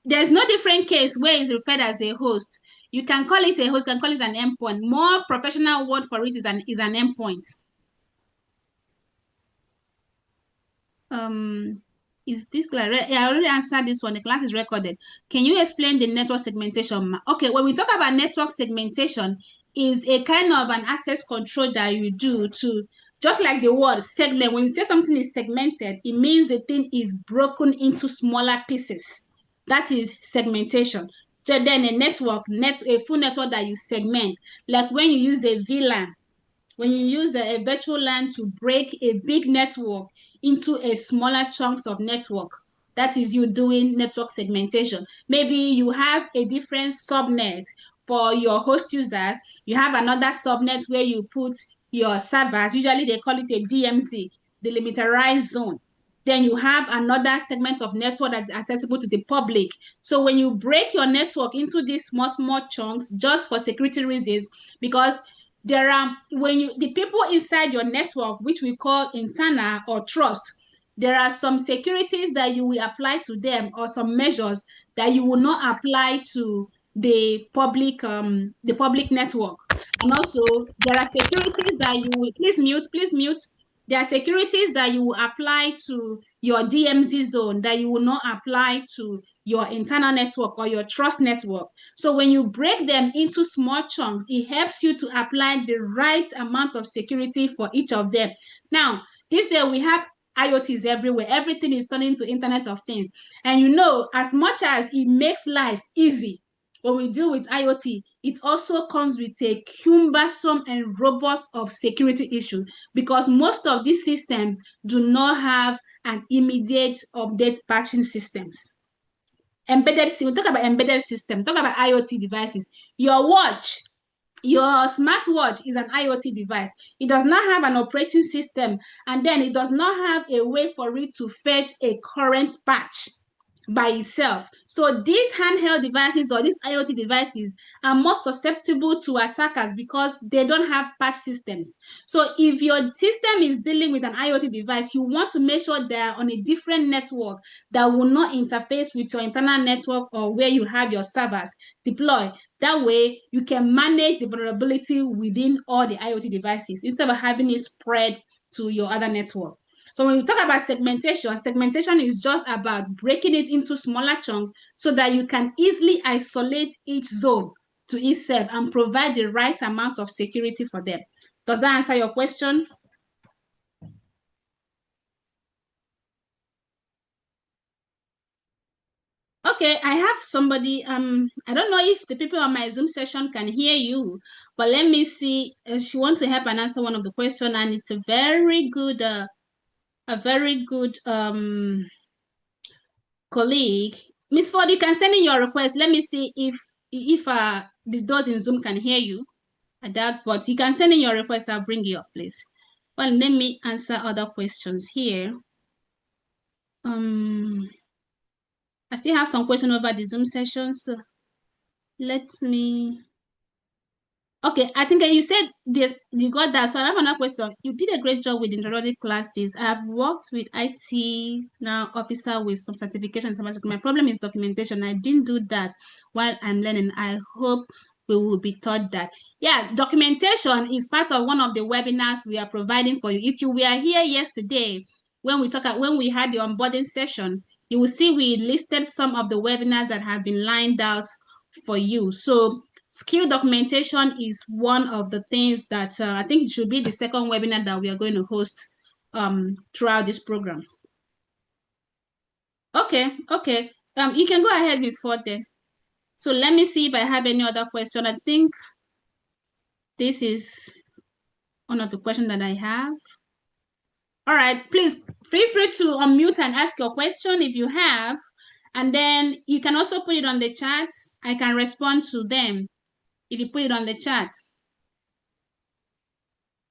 There's no different case where it's referred as a host. You can call it a host, you can call it an endpoint. More professional word for it is an endpoint. Is this clear? I already answered this one. The class is recorded. Can you explain the network segmentation? Okay, when we talk about network segmentation, is a kind of an access control that you do to, just like the word segment. When you say something is segmented, it means the thing is broken into smaller pieces. That is segmentation. So then a full network that you segment, like when you use a VLAN, when you use a virtual LAN to break a big network into a smaller chunks of network, that is you doing network segmentation. Maybe you have a different subnet for your host users. You have another subnet where you put your servers. Usually they call it a DMZ, delimitarized zone. Then you have another segment of network that's accessible to the public. So when you break your network into these small chunks, just for security reasons, because there are, the people inside your network, which we call internal or trust, there are some securities that you will apply to them, or some measures that you will not apply to the public network. And also there are securities that you will, please mute. There are securities that you will apply to your DMZ zone that you will not apply to your internal network or your trust network. So when you break them into small chunks, it helps you to apply the right amount of security for each of them. Now, this day we have IoTs everywhere. Everything is turning to Internet of Things. And you know, as much as it makes life easy, when we deal with IoT, it also comes with a cumbersome and robust of security issue, because most of these systems do not have an immediate update patching systems. We talk about embedded system, talk about IoT devices. Your watch, your smartwatch is an IoT device. It does not have an operating system, and then it does not have a way for it to fetch a current patch by itself. So these handheld devices or these IoT devices are more susceptible to attackers because they don't have patch systems. So if your system is dealing with an IoT device, you want to make sure they are on a different network that will not interface with your internal network or where you have your servers deployed. That way, you can manage the vulnerability within all the IoT devices instead of having it spread to your other network. So when you talk about segmentation is just about breaking it into smaller chunks so that you can easily isolate each zone to itself and provide the right amount of security for them. Does that answer your question? Okay, I have somebody, I don't know if the people on my Zoom session can hear you, but let me see if she wants to help and answer one of the questions, and it's a very good a very good colleague. Miss Ford, you can send in your request. Let me see if those in Zoom can hear you. I doubt, but you can send in your request. I'll bring you up, please. Well, let me answer other questions here. I still have some questions over the Zoom session, so let me. Okay, I think you said this, you got that. So I have another question. You did a great job with introductory classes. I have worked with IT now officer with some certification. My problem is documentation. I didn't do that while I'm learning. I hope we will be taught that. Yeah, documentation is part of one of the webinars we are providing for you. If you were here yesterday, when we had the onboarding session, you will see we listed some of the webinars that have been lined out for you. So skill documentation is one of the things that I think it should be the second webinar that we are going to host throughout this program. Okay. You can go ahead, Ms. Ford then. So let me see if I have any other question. I think this is one of the questions that I have. All right, please feel free to unmute and ask your question if you have, and then you can also put it on the chat. I can respond to them if you put it on the chat.